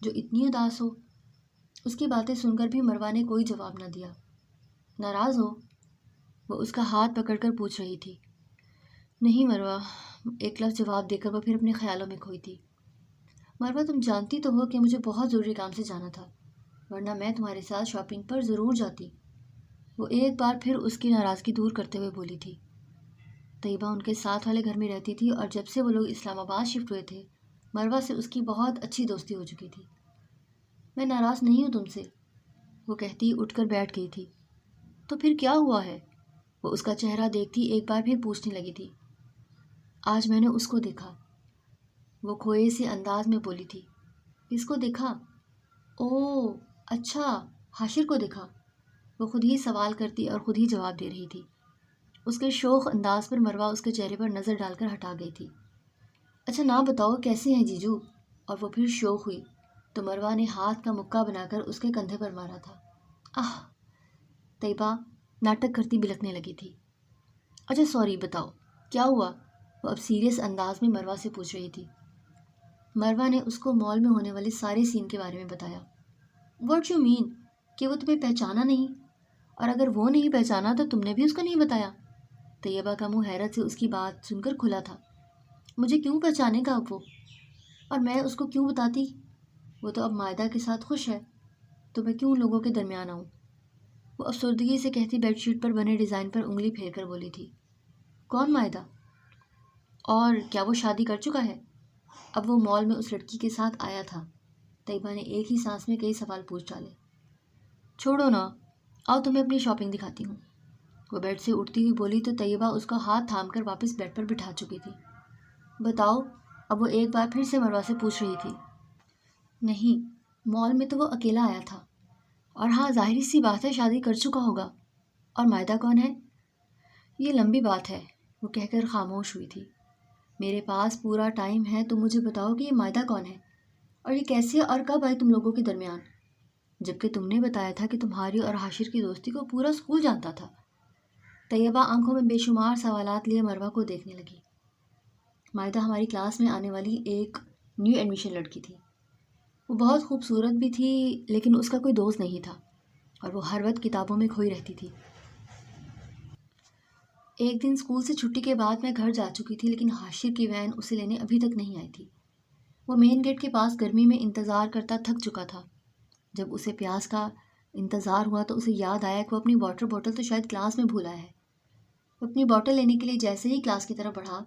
جو اتنی اداس ہو؟ اس کی باتیں سن کر بھی مروہ نے کوئی جواب نہ دیا۔ ناراض ہو؟ وہ اس کا ہاتھ پکڑ کر پوچھ رہی تھی۔ نہیں مروہ، ایک لفظ جواب دے کر وہ پھر اپنے خیالوں میں کھوئی تھی۔ مروہ تم جانتی تو ہو کہ مجھے بہت ضروری کام سے جانا تھا۔ ورنہ میں تمہارے ساتھ شاپنگ پر ضرور جاتی۔ وہ ایک بار پھر اس کی ناراضگی دور کرتے ہوئے بولی تھی۔ طیبہ ان کے ساتھ والے گھر میں رہتی تھی اور جب سے وہ لوگ اسلام آباد شفٹ ہوئے تھے مروہ سے اس کی بہت اچھی دوستی ہو چکی تھی۔ میں ناراض نہیں ہوں تم سے، وہ کہتی اٹھ کر بیٹھ گئی تھی۔ تو پھر کیا ہوا ہے؟ وہ اس کا چہرہ دیکھتی ایک بار پھر پوچھنے لگی تھی۔ آج میں نے اس کو دیکھا، وہ کھوئے سے انداز میں بولی تھی۔ کس کو دیکھا؟ اوہ اچھا، حاشر کو دیکھا، وہ خود ہی سوال کرتی اور خود ہی جواب دے رہی تھی۔ اس کے شوخ انداز پر مروہ اس کے چہرے پر نظر ڈال کر ہٹا گئی تھی۔ اچھا نام بتاؤ کیسے ہیں جیجو؟ اور وہ پھر شوق ہوئی تو مروہ نے ہاتھ کا مکہ بنا کر اس کے کندھے پر مارا تھا۔ آہ! طیبہ ناٹک کرتی بلکنے لگی تھی۔ اچھا سوری، بتاؤ کیا ہوا؟ وہ اب سیریس انداز میں مروہ سے پوچھ رہی تھی۔ مروہ نے اس کو مال میں ہونے والے سارے سین کے بارے میں بتایا۔ What you mean? کہ وہ تمہیں پہچانا نہیں؟ اور اگر وہ نہیں پہچانا تو تم نے بھی اس کو نہیں بتایا؟ طیبہ کا منہ حیرت سے اس کی بات سن کر کھلا تھا۔ مجھے کیوں پہچانے گا اب وہ؟ اور میں اس کو کیوں بتاتی؟ وہ تو اب مائدہ کے ساتھ خوش ہے، تو میں کیوں لوگوں کے درمیان آؤں؟ وہ افسردگی سے کہتی بیڈ شیٹ پر بنے ڈیزائن پر انگلی پھیر کر بولی تھی۔ کون مائدہ؟ اور کیا وہ شادی کر چکا ہے؟ اب وہ مال میں اس لڑکی کے ساتھ آیا تھا۔ طیبہ نے ایک ہی سانس میں کئی سوال پوچھ ڈالے۔ چھوڑو نا، آؤ تمہیں اپنی شاپنگ دکھاتی ہوں۔ وہ بیڈ سے اٹھتی ہوئی بولی تو طیبہ اس کا ہاتھ تھام کر واپس بیڈ پر بٹھا چکی تھی۔ بتاؤ، اب وہ ایک بار پھر سے مروہ سے پوچھ رہی تھی۔ نہیں، مال میں تو وہ اکیلا آیا تھا، اور ہاں ظاہری سی بات ہے شادی کر چکا ہوگا۔ اور مائدہ کون ہے؟ یہ لمبی بات ہے، وہ کہہ کر خاموش ہوئی تھی۔ میرے پاس پورا ٹائم ہے، تو مجھے بتاؤ کہ یہ مائدہ کون ہے، اور یہ کیسے اور کب آئی تم لوگوں کے درمیان، جبکہ تم نے بتایا تھا کہ تمہاری اور حاشر کی دوستی کو پورا اسکول جانتا تھا۔ طیبہ آنکھوں میں بے شمار سوالات لیے مروہ کو دیکھنے لگی۔ مائدہ ہماری کلاس میں آنے والی ایک نیو ایڈمیشن لڑکی تھی۔ وہ بہت خوبصورت بھی تھی، لیکن اس کا کوئی دوست نہیں تھا، اور وہ ہر وقت کتابوں میں کھوئی رہتی تھی۔ ایک دن اسکول سے چھٹی کے بعد میں گھر جا چکی تھی، لیکن حاشر کی وین اسے لینے ابھی تک نہیں آئی تھی۔ وہ مین گیٹ کے پاس گرمی میں انتظار کرتا تھک چکا تھا۔ جب اسے پیاس کا انتظار ہوا تو اسے یاد آیا کہ وہ اپنی واٹر بوٹل تو شاید کلاس میں بھول آیا ہے۔ وہ اپنی بوٹل لینے کے لیے جیسے ہی کلاس کی طرف بڑھا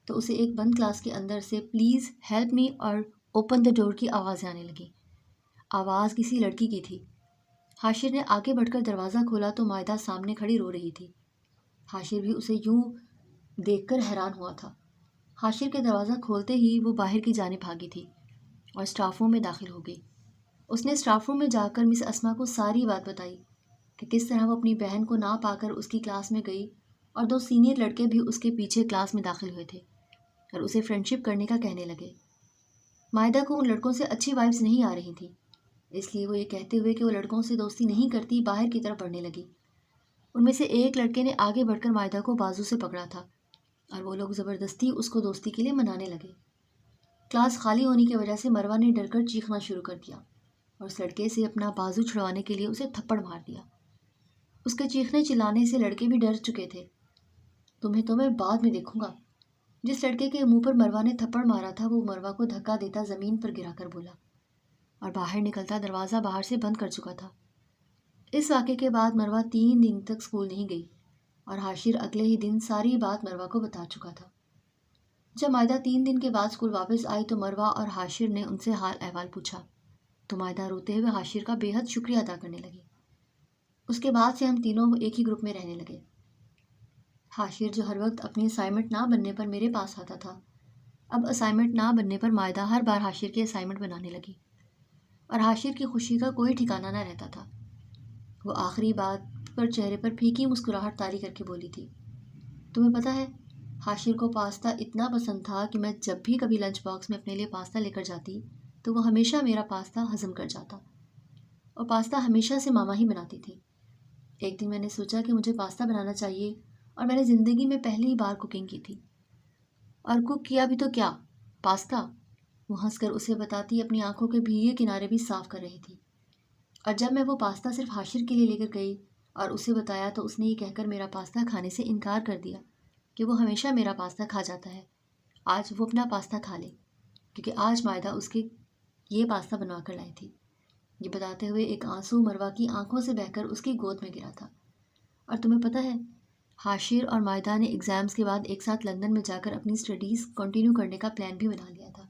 تو اسے ایک بند کلاس کے اندر سے پلیز ہیلپ می اور اوپن دا ڈور کی آوازیں آنے لگیں۔ آواز کسی لڑکی کی تھی۔ حاشر نے آگے بڑھ کر دروازہ کھولا تو مائدہ سامنے کھڑی رو رہی تھی۔ حاشر بھی اسے یوں دیکھ کر حیران ہوا تھا۔ حاشر کے دروازہ کھولتے ہی وہ باہر کی جانب بھاگی تھی اور اسٹاف روم میں داخل ہو گئی۔ اس نے اسٹاف روم میں جا کر مس اسما کو ساری بات بتائی کہ کس طرح وہ اپنی بہن کو نہ پا کر اس کی کلاس میں گئی اور 2 سینئر لڑکے بھی اس کے پیچھے کلاس میں داخل ہوئے تھے اور اسے فرینڈ شپ کرنے کا کہنے لگے۔ مائدہ کو ان لڑکوں سے اچھی وائبس نہیں آ رہی تھیں، اس لیے وہ یہ کہتے ہوئے کہ وہ لڑکوں سے دوستی نہیں کرتی باہر کی طرف بڑھنے لگی۔ ان میں سے ایک لڑکے نے آگے بڑھ کر مائدہ کو بازو سے پکڑا تھا اور وہ لوگ زبردستی اس کو دوستی کے لیے منانے لگے۔ کلاس خالی ہونے کی وجہ سے مروہ نے ڈر کر چیخنا شروع کر دیا اور اس لڑکے سے اپنا بازو چھڑوانے کے لیے اسے تھپڑ مار دیا۔ اس کے چیخنے چلانے سے لڑکے بھی ڈر چکے تھے۔ تمہیں تو میں بعد میں دیکھوں گا۔ جس لڑکے کے منہ پر مروہ نے تھپڑ مارا تھا وہ مروہ کو دھکا دیتا زمین پر گرا کر بولا، اور باہر نکلتا دروازہ باہر سے بند کر چکا تھا۔ اس واقعے کے بعد مروہ 3 دن تک اسکول نہیں گئی اور حاشر اگلے ہی دن ساری بات مروہ کو بتا چکا تھا۔ جب مائدہ 3 دن کے بعد اسکول واپس آئی تو مروہ اور حاشر نے ان سے حال احوال پوچھا تو مائدہ روتے ہوئے حاشر کا بے حد شکریہ ادا کرنے لگی۔ اس کے بعد سے ہم تینوں ایک ہی گروپ میں رہنے لگے۔ حاشر جو ہر وقت اپنی اسائنمنٹ نہ بننے پر میرے پاس آتا تھا، اب اسائنمنٹ نہ بننے پر مائدہ ہر بار حاشر کی اسائنمنٹ بنانے لگی اور حاشر کی خوشی کا کوئی ٹھکانہ نہ رہتا تھا۔ وہ آخری بات پر چہرے پر پھیکی مسکراہٹ طاری کر کے بولی تھی، تمہیں پتہ ہے حاشر کو پاستا اتنا پسند تھا کہ میں جب بھی کبھی لنچ باکس میں اپنے لیے پاستا لے کر جاتی تو وہ ہمیشہ میرا پاستا ہضم کر جاتا، اور پاستا ہمیشہ سے ماما ہی بناتی تھی۔ ایک دن میں نے سوچا کہ مجھے پاستا بنانا چاہیے، اور میں نے زندگی میں پہلی بار کوکنگ کی تھی، اور کوک کیا بھی تو کیا، پاستا۔ وہ ہنس کر اسے بتاتی اپنی آنکھوں کے بھیگے کنارے بھی صاف کر رہی تھی۔ اور جب میں وہ پاستا صرف حاشر کے لیے لے کر گئی اور اسے بتایا تو اس نے یہ کہہ کر میرا پاستا کھانے سے انکار کر دیا کہ وہ ہمیشہ میرا پاستا کھا جاتا ہے، آج وہ اپنا پاستا کھا لے، کیونکہ آج مائدہ اس کے یہ پاستا بنوا کر لائی تھی۔ یہ بتاتے ہوئے ایک آنسو مروہ کی آنکھوں سے بہہ کر اس کی گود میں گرا تھا۔ اور تمہیں پتہ ہے، حاشر اور مائدہ نے ایگزامز کے بعد ایک ساتھ لندن میں جا کر اپنی اسٹڈیز کنٹینیو کرنے کا پلان بھی بنا لیا تھا۔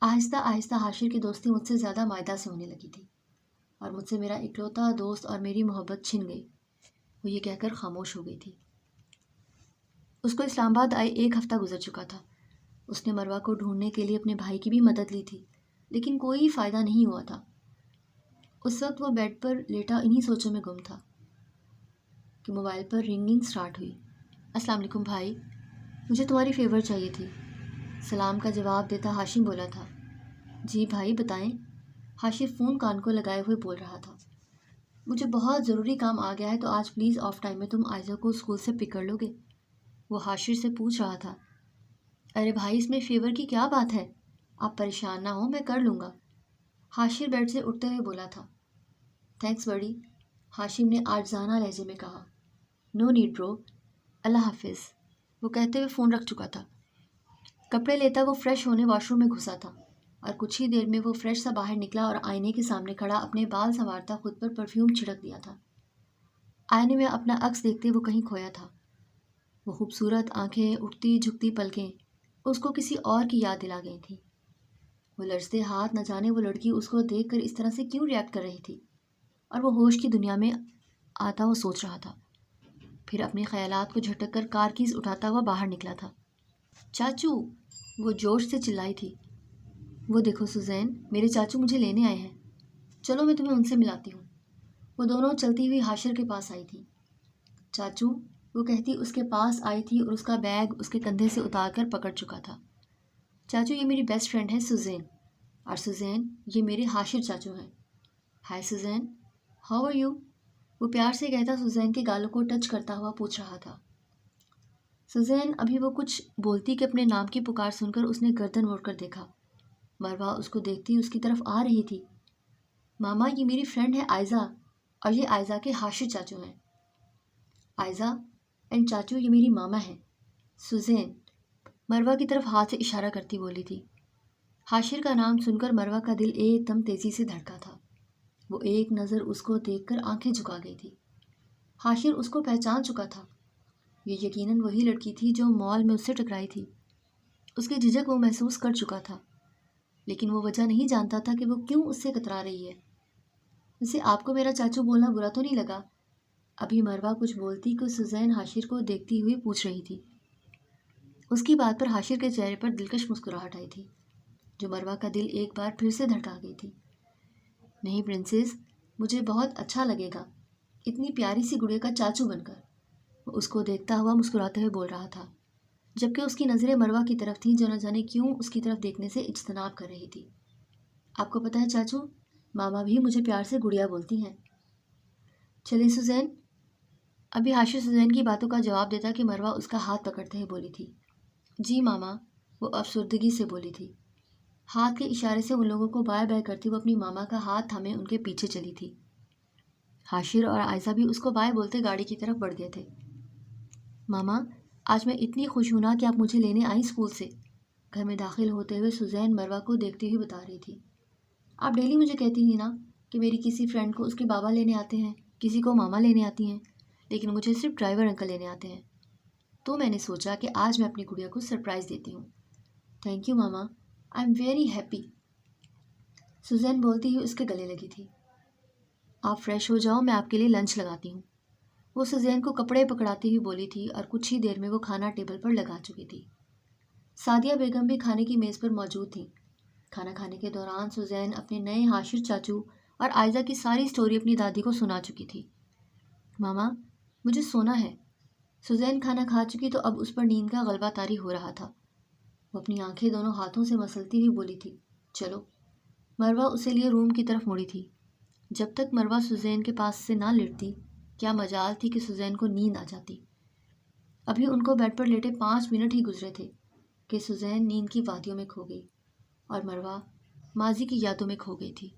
آہستہ آہستہ حاشر کی دوستی مجھ سے زیادہ مائدہ سے ہونے لگی تھی، اور مجھ سے میرا اکلوتا دوست اور میری محبت چھن گئی۔ وہ یہ کہہ کر خاموش ہو گئی تھی۔ اس کو اسلام آباد آئے 1 ہفتہ گزر چکا تھا۔ اس نے مروہ کو ڈھونڈنے کے لیے اپنے بھائی کی بھی مدد لی تھی، لیکن کوئی فائدہ نہیں ہوا تھا۔ اس وقت وہ بیڈ پر لیٹا انہی سوچوں میں گم تھا کہ موبائل پر رنگنگ سٹارٹ ہوئی۔ السلام علیکم بھائی، مجھے تمہاری فیور چاہیے تھی، سلام کا جواب دیتا ہاشم بولا تھا۔ جی بھائی بتائیں، حاشر فون کان کو لگائے ہوئے بول رہا تھا۔ مجھے بہت ضروری کام آ گیا ہے، تو آج پلیز آف ٹائم میں تم آئزہ کو اسکول سے پک کر لو گے؟ وہ حاشر سے پوچھ رہا تھا۔ ارے بھائی، اس میں فیور کی کیا بات ہے؟ آپ پریشان نہ ہو، میں کر لوں گا، حاشر بیڈ سے اٹھتے ہوئے بولا تھا۔ تھینکس بڑی، ہاشم نے عاجزانہ لہجے میں کہا۔ نو نیڈ برو، اللہ حافظ، وہ کہتے ہوئے فون رکھ چکا تھا۔ کپڑے لیتا وہ فریش ہونے واش روم میں گھسا تھا، اور کچھ ہی دیر میں وہ فریش سا باہر نکلا اور آئینے کے سامنے کھڑا اپنے بال سنوارتا خود پر پرفیوم چھڑک دیا تھا۔ آئینے میں اپنا عکس دیکھتے وہ کہیں کھویا تھا۔ وہ خوبصورت آنکھیں، اٹھتی جھکتی پلکیں اس کو کسی اور کی یاد دلا گئی تھیں۔ وہ لرزتے ہاتھ، نہ جانے وہ لڑکی اس کو دیکھ کر اس طرح سے کیوں ریئیکٹ کر رہی تھی، اور وہ ہوش کی دنیا میں آتا وہ سوچ رہا تھا۔ پھر اپنے خیالات کو جھٹک کر کار کیز اٹھاتا ہوا باہر نکلا تھا۔ چاچو، وہ جوش سے چلائی تھی۔ وہ دیکھو سوزین، میرے چاچو مجھے لینے آئے ہیں، چلو میں تمہیں ان سے ملاتی ہوں۔ وہ دونوں چلتی ہوئی حاشر کے پاس آئی تھی۔ چاچو، وہ کہتی اس کے پاس آئی تھی اور اس کا بیگ اس کے کندھے سے اتار کر پکڑ چکا تھا۔ چاچو، یہ میری بیسٹ فرینڈ ہے سوزین، اور سوزین یہ میرے حاشر چاچو ہیں۔ ہائے سوزین، ہاؤ آر یو؟ وہ پیار سے کہتا سوزین کے گالوں کو ٹچ کرتا ہوا پوچھ رہا تھا۔ سوزین ابھی وہ کچھ بولتی کہ اپنے نام کی پکار سن کر اس نے گردن موڑ کر دیکھا۔ مروہ اس کو دیکھتی اس کی طرف آ رہی تھی۔ ماما، یہ میری فرینڈ ہے آئزہ، اور یہ آئزہ کے حاشر چاچو ہیں۔ آئزہ اینڈ چاچو، یہ میری ماما ہے سوزین، مروہ کی طرف ہاتھ سے اشارہ کرتی بولی تھی۔ حاشر کا نام سن کر مروہ کا دل ایک دم تیزی سے دھڑکا تھا۔ وہ ایک نظر اس کو دیکھ کر آنکھیں جھکا گئی تھی۔ حاشر اس کو پہچان چکا تھا۔ یہ یقیناً وہی لڑکی تھی جو مال میں اس سے ٹکرائی تھی۔ اس کی جھجک وہ محسوس کر چکا تھا، لیکن وہ وجہ نہیں جانتا تھا کہ وہ کیوں اس سے کترا رہی ہے۔ ویسے آپ کو میرا چاچو بولنا برا تو نہیں لگا؟ ابھی مروہ کچھ بولتی کہ سوزین حاشر کو دیکھتی ہوئی پوچھ رہی تھی۔ اس کی بات پر حاشر کے چہرے پر دلکش مسکراہٹ آئی تھی، جو مروہ کا دل ایک بار پھر سے دھڑکا گئی تھی۔ نہیں پرنسس، مجھے بہت اچھا لگے گا اتنی پیاری سی گڑیا کا چاچو بن کر، وہ اس کو دیکھتا ہوا مسکراتے ہوئے بول رہا تھا، جبکہ اس کی نظریں مروہ کی طرف تھیں جو نہ جانے کیوں اس کی طرف دیکھنے سے اجتناب کر رہی تھی۔ آپ کو پتہ ہے چاچو، ماما بھی مجھے پیار سے گڑیا بولتی ہیں۔ چلے سوزین، ابھی حاشر سوزین کی باتوں کا جواب دیتا کہ مروہ اس کا ہاتھ پکڑتے ہوئے بولی تھی۔ جی ماما، وہ افسردگی سے بولی تھی۔ ہاتھ کے اشارے سے ان لوگوں کو بائے بائے کرتی وہ اپنی ماما کا ہاتھ تھامے ان کے پیچھے چلی تھی۔ حاشر اور عائزہ بھی اس کو بائے بولتے گاڑی کی طرف بڑھ گئے تھے۔ ماما، آج میں اتنی خوش ہوں نا کہ آپ مجھے لینے آئیں اسکول سے، گھر میں داخل ہوتے ہوئے سوزین مروہ کو دیکھتی ہوئی بتا رہی تھی۔ آپ ڈیلی مجھے کہتی تھی نا کہ میری کسی فرینڈ کو اس کے بابا لینے آتے ہیں، کسی کو ماما لینے آتی ہیں، لیکن مجھے صرف ڈرائیور انکل لینے آتے ہیں، تو میں نے سوچا کہ آج میں اپنی گڑیا کو سرپرائز دیتی ہوں۔ Thank you mama, I am very happy, Suzanne بولتی ہوئی اس کے گلے لگی تھی۔ آپ فریش ہو جاؤ، میں آپ کے لیے لنچ لگاتی ہوں، وہ سوزین کو کپڑے پکڑاتی ہوئی بولی تھی، اور کچھ ہی دیر میں وہ کھانا ٹیبل پر لگا چکی تھی۔ سعدیہ بیگم بھی کھانے کی میز پر موجود تھیں۔ کھانا کھانے کے دوران سوزین اپنے نئے حاشر چاچو اور عائزہ کی ساری سٹوری اپنی دادی کو سنا چکی تھی۔ ماما، مجھے سونا ہے۔ سوزین کھانا کھا چکی تو اب اس پر نیند کا غلبہ طاری ہو رہا تھا۔ وہ اپنی آنکھیں دونوں ہاتھوں سے مسلتی ہوئی بولی تھی، چلو۔ مروہ اسے لیے روم کی طرف مڑی تھی۔ جب تک مروہ سوزین کے پاس سے نہ لیٹتی، کیا مجال تھی کہ سوزین کو نیند آ جاتی۔ ابھی ان کو بیڈ پر لیٹے 5 منٹ ہی گزرے تھے کہ سوزین نیند کی وادیوں میں کھو گئی، اور مروہ ماضی کی یادوں میں کھو گئی تھی۔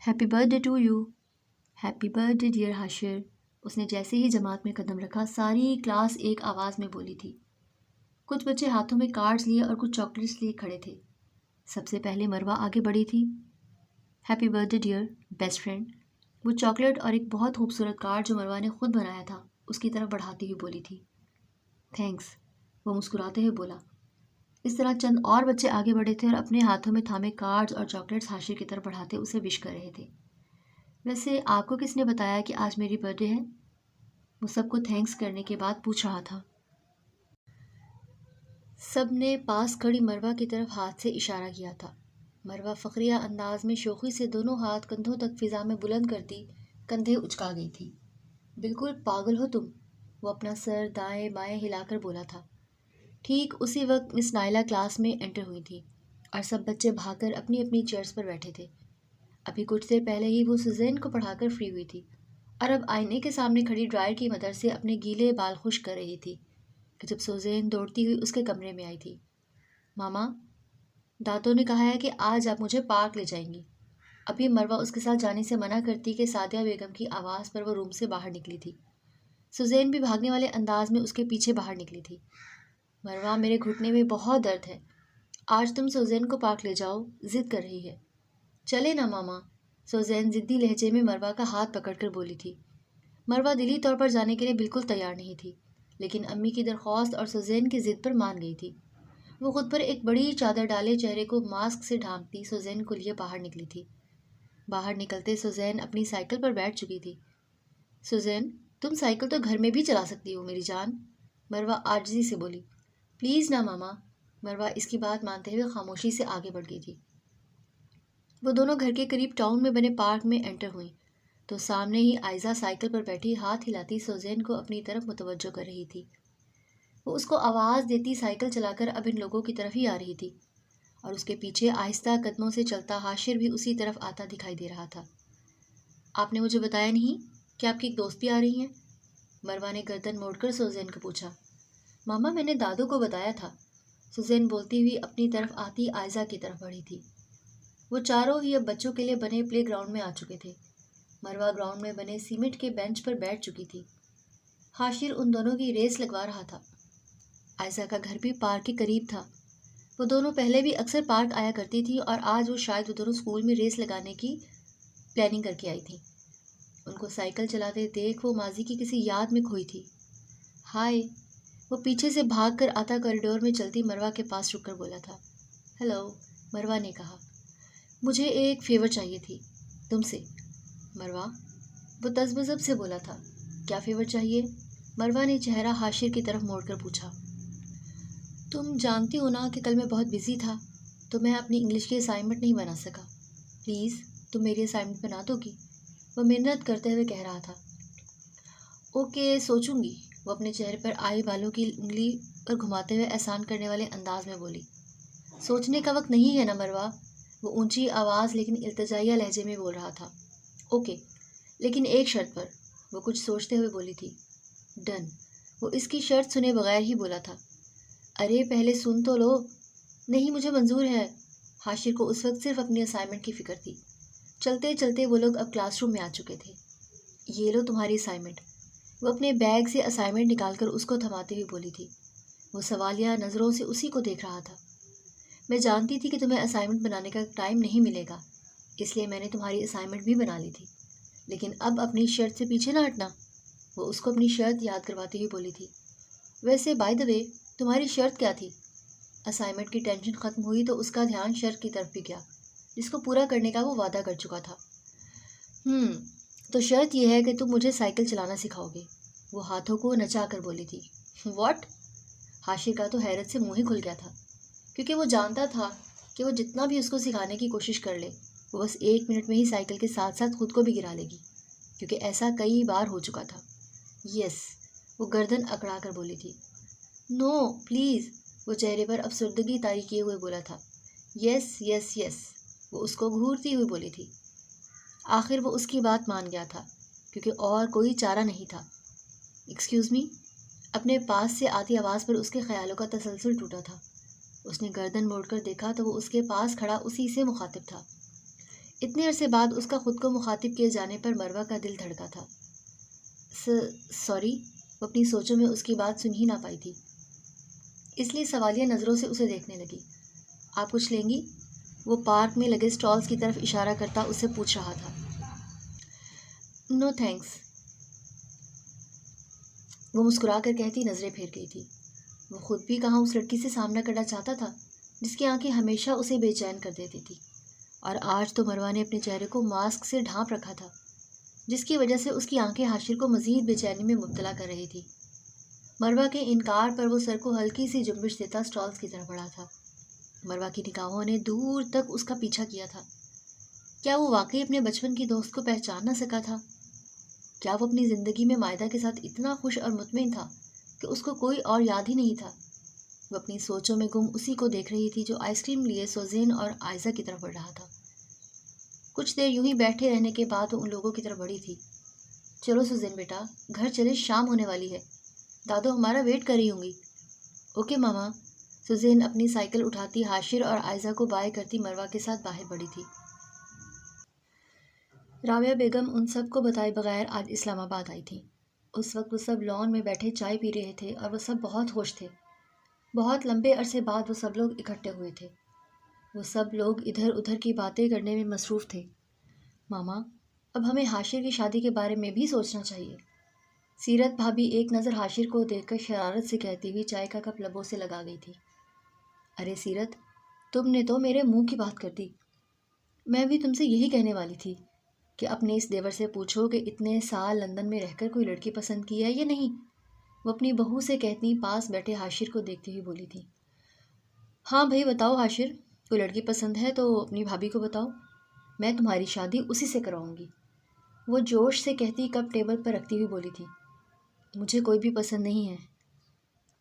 Happy birthday to you, happy birthday dear Hashir, اس نے جیسے ہی جماعت میں قدم رکھا ساری کلاس ایک آواز میں بولی تھی۔ کچھ بچے ہاتھوں میں کارڈز لیے اور کچھ چاکلیٹس لیے کھڑے تھے۔ سب سے پہلے مروہ آگے بڑھی تھی۔ Happy birthday dear best friend, وہ چاکلیٹ اور ایک بہت خوبصورت کارڈ جو مروہ نے خود بنایا تھا اس کی طرف بڑھاتی ہوئی بولی تھی۔ تھینکس، وہ مسکراتے ہوئے بولا۔ اس طرح چند اور بچے آگے بڑھے تھے اور اپنے ہاتھوں میں تھامے کارڈز اور چاکلیٹس حاشر کی طرف بڑھاتے اسے وش کر رہے تھے۔ ویسے آپ کو کس نے بتایا کہ آج میری برتھ ڈے ہے؟ وہ سب کو تھینکس کرنے کے بعد پوچھ رہا تھا۔ سب نے پاس کھڑی مروہ کی طرف ہاتھ سے اشارہ کیا تھا۔ مروہ فخریہ انداز میں شوخی سے دونوں ہاتھ کندھوں تک فضا میں بلند کرتی کندھے اچکا گئی تھی۔ بالکل پاگل ہو تم، وہ اپنا سر دائیں بائیں ہلا کر بولا تھا۔ ٹھیک اسی وقت مس نائلہ کلاس میں انٹر ہوئی تھی اور سب بچے بھاگ کر اپنی اپنی چیئرز پر بیٹھے تھے۔ ابھی کچھ دیر پہلے ہی وہ سوزین کو پڑھا کر فری ہوئی تھی اور اب آئینے کے سامنے کھڑی ڈرائر کی مدد سے اپنے گیلے بال خشک کر رہی تھی کہ جب سوزین دوڑتی ہوئی اس کے کمرے میں آئی تھی۔ ماما، دادو نے کہا ہے کہ آج آپ مجھے پارک لے جائیں گی۔ ابھی مروہ اس کے ساتھ جانے سے منع کرتی کہ سعدیہ بیگم کی آواز پر وہ روم سے باہر نکلی تھی۔ سوزین بھی بھاگنے والے انداز میں اس کے پیچھے باہر نکلی تھی۔ مروہ، میرے گھٹنے میں بہت درد ہے، آج تم سوزین کو پارک لے جاؤ، ضد کر رہی ہے۔ چلے نا ماما، سوزین ضدی لہجے میں مروہ کا ہاتھ پکڑ کر بولی تھی۔ مروہ دلی طور پر جانے کے لیے بالکل تیار نہیں تھی، لیکن امی کی درخواست اور سوزین کی ضد پر مان گئی تھی۔ وہ خود پر ایک بڑی چادر ڈالے چہرے کو ماسک سے ڈھانپتی سوزین کو لیے باہر نکلی تھی۔ باہر نکلتے سوزین اپنی سائیکل پر بیٹھ چکی تھی۔ سوزین، تم سائیکل تو گھر میں بھی چلا سکتی ہو میری جان، مروہ عاجزی سے بولی۔ پلیز نا ماما، مروہ اس کی بات مانتے ہوئے خاموشی سے آگے بڑھ گئی تھی۔ وہ دونوں گھر کے قریب ٹاؤن میں بنے پارک میں انٹر ہوئیں تو سامنے ہی آئزہ سائیکل پر بیٹھی ہاتھ ہلاتی سوزین کو اپنی طرف متوجہ کر رہی تھی۔ وہ اس کو آواز دیتی سائیکل چلا کر اب ان لوگوں کی طرف ہی آ رہی تھی اور اس کے پیچھے آہستہ قدموں سے چلتا حاشر بھی اسی طرف آتا دکھائی دے رہا تھا۔ آپ نے مجھے بتایا نہیں کہ آپ کی ایک دوست بھی آ رہی ہیں؟ مروہ نے گردن موڑ کر سوزین کو پوچھا۔ ماما، میں نے دادو کو بتایا تھا، سوزین بولتی ہوئی اپنی طرف آتی آئزہ کی طرف بڑھی تھی۔ وہ چاروں ہی اب بچوں کے لیے بنے پلے گراؤنڈ میں آ چکے تھے۔ مروہ گراؤنڈ میں بنے سیمنٹ کے بینچ پر بیٹھ چکی تھی۔ حاشر ان دونوں کی ریس لگوا رہا تھا۔ عائزہ کا گھر بھی پارک کے قریب تھا۔ وہ دونوں پہلے بھی اکثر پارک آیا کرتی تھی اور آج وہ شاید وہ دونوں اسکول میں ریس لگانے کی پلاننگ کر کے آئی تھی۔ ان کو سائیکل چلاتے دیکھ وہ ماضی کی کسی یاد میں کھوئی تھی۔ ہائے، وہ پیچھے سے بھاگ کر آتا کوریڈور میں چلتی مروہ کے پاس رک کر بولا تھا۔ ہیلو، مروہ نے کہا۔ مجھے ایک فیور چاہیے تھی تم سے، مروہ، وہ تذبذب سے بولا تھا۔ کیا فیور چاہیے؟ مروہ نے چہرہ حاشر کی طرف موڑ کر پوچھا۔ تم جانتی ہو نا کہ کل میں بہت بزی تھا تو میں اپنی انگلش کی اسائنمنٹ نہیں بنا سکا۔ پلیز تم میری اسائنمنٹ بنا دو گی؟ وہ منت کرتے ہوئے کہہ رہا تھا۔ اوکے، سوچوں گی، وہ اپنے چہرے پر آئی بالوں کی انگلی پر گھماتے ہوئے احسان کرنے والے انداز میں بولی۔ سوچنے کا وقت نہیں ہے نا مروہ، وہ اونچی آواز لیکن التجائیہ لہجے میں بول رہا تھا۔ اوکے، لیکن ایک شرط پر، وہ کچھ سوچتے ہوئے بولی تھی۔ ڈن، وہ اس کی شرط سنے بغیر ہی بولا تھا۔ ارے پہلے سن تو لو۔ نہیں، مجھے منظور ہے۔ حاشر کو اس وقت صرف اپنی اسائنمنٹ کی فکر تھی۔ چلتے چلتے وہ لوگ اب کلاس روم میں آ چکے تھے۔ یہ لو تمہاری اسائنمنٹ، وہ اپنے بیگ سے اسائنمنٹ نکال کر اس کو تھماتے ہوئے بولی تھی۔ وہ سوالیہ نظروں سے اسی کو دیکھ رہا تھا۔ میں جانتی تھی کہ تمہیں اسائنمنٹ بنانے کا ٹائم نہیں ملے گا، اس لیے میں نے تمہاری اسائنمنٹ بھی بنا لی تھی، لیکن اب اپنی شرط سے پیچھے نہ ہٹنا، وہ اس کو اپنی شرط یاد کرواتی ہوئی بولی تھی۔ ویسے بائی دا وے، تمہاری شرط کیا تھی؟ اسائنمنٹ کی ٹینشن ختم ہوئی تو اس کا دھیان شرط کی طرف بھی گیا جس کو پورا کرنے کا وہ وعدہ کر چکا تھا۔ تو شرط یہ ہے کہ تم مجھے سائیکل چلانا سکھاؤ گے، وہ ہاتھوں کو نچا کر بولی تھی۔ واٹ؟ حاشر کا تو حیرت سے منہ ہی کھل گیا تھا، کیونکہ وہ جانتا تھا کہ وہ جتنا بھی اس کو سکھانے کی کوشش کر لے وہ بس 1 منٹ میں ہی سائیکل کے ساتھ ساتھ خود کو بھی گرا لے گی، کیونکہ ایسا کئی بار ہو چکا تھا۔ یس، وہ گردن اکڑا کر بولی تھی۔ نو پلیز، وہ چہرے پر افسردگی طاری کیے ہوئے بولا تھا۔ یس یس یس، وہ اس کو گھورتی ہوئی بولی تھی۔ آخر وہ اس کی بات مان گیا تھا کیونکہ اور کوئی چارہ نہیں تھا۔ ایکسکیوز می، اپنے پاس سے آتی آواز پر اس کے خیالوں کا تسلسل ٹوٹا تھا۔ اس نے گردن موڑ کر دیکھا تو وہ اس کے پاس کھڑا اسی سے مخاطب تھا۔ اتنے عرصے بعد اس کا خود کو مخاطب کیے جانے پر مروہ کا دل دھڑکا تھا۔ سوری، وہ اپنی سوچوں میں اس کی بات سن ہی نہ پائی تھی، اس لیے سوالیہ نظروں سے اسے دیکھنے لگی۔ آپ کچھ لیں گی؟ وہ پارک میں لگے اسٹالز کی طرف اشارہ کرتا اسے پوچھ رہا تھا۔ نو تھینکس، وہ مسکرا کر کہتی نظریں پھیر گئی تھی۔ وہ خود بھی کہاں اس لڑکی سے سامنا کرنا چاہتا تھا جس کی آنکھیں ہمیشہ اسے بے چین کر دیتی تھی، اور آج تو مروہ نے اپنے چہرے کو ماسک سے ڈھانپ رکھا تھا جس کی وجہ سے اس کی آنکھیں حاشر کو مزید بے چینی میں مبتلا کر رہی تھی۔ مروہ کے انکار پر وہ سر کو ہلکی سی جنبش دیتا اسٹالز کی طرف بڑھا تھا۔ مروہ کی نگاہوں نے دور تک اس کا پیچھا کیا تھا۔ کیا وہ واقعی اپنے بچپن کی دوست کو پہچان نہ سکا تھا؟ کیا وہ اپنی زندگی میں مائدہ کے ساتھ اتنا خوش اور مطمئن تھا کہ اس کو کوئی اور یاد ہی نہیں تھا؟ وہ اپنی سوچوں میں گم اسی کو دیکھ رہی تھی جو آئس کریم لیے سوزین اور آئزہ کی طرف بڑھ رہا تھا۔ کچھ دیر یوں ہی بیٹھے رہنے کے بعد وہ ان لوگوں کی طرف بڑھی تھی۔ چلو سوزین بیٹا، گھر چلے، شام ہونے والی ہے، دادو ہمارا ویٹ کر رہی ہوں گی۔ اوکے ماما۔ سوزین اپنی سائیکل اٹھاتی حاشر اور آئزہ کو بائے کرتی مروہ کے ساتھ باہر بڑھی تھی۔ رابعہ بیگم ان سب کو بتائے بغیر آج اسلام آباد آئی تھی۔ اس وقت وہ سب لان میں بیٹھے چائے پی رہے تھے اور وہ سب بہت خوش تھے۔ بہت لمبے عرصے بعد وہ سب لوگ اکٹھے ہوئے تھے۔ وہ سب لوگ ادھر ادھر کی باتیں کرنے میں مصروف تھے۔ ماما، اب ہمیں حاشر کی شادی کے بارے میں بھی سوچنا چاہیے، سیرت بھابھی ایک نظر حاشر کو دیکھ کر شرارت سے کہتی ہوئی چائے کا کپ لبوں سے لگا گئی تھی۔ ارے سیرت، تم نے تو میرے منہ کی بات کر دی۔ میں بھی تم سے یہی کہنے والی تھی کہ اپنے اس دیور سے پوچھو کہ اتنے سال لندن میں رہ کر کوئی لڑکی پسند کی ہے یا نہیں۔ وہ اپنی بہو سے کہتی پاس بیٹھے حاشر کو دیکھتی ہوئی بولی تھی۔ ہاں بھائی بتاؤ حاشر، کوئی لڑکی پسند ہے تو اپنی بھابھی کو بتاؤ، میں تمہاری شادی اسی سے کرواؤں گی۔ وہ جوش سے کہتی کپ ٹیبل پر رکھتی ہوئی بولی تھی۔ مجھے کوئی بھی پسند نہیں ہے۔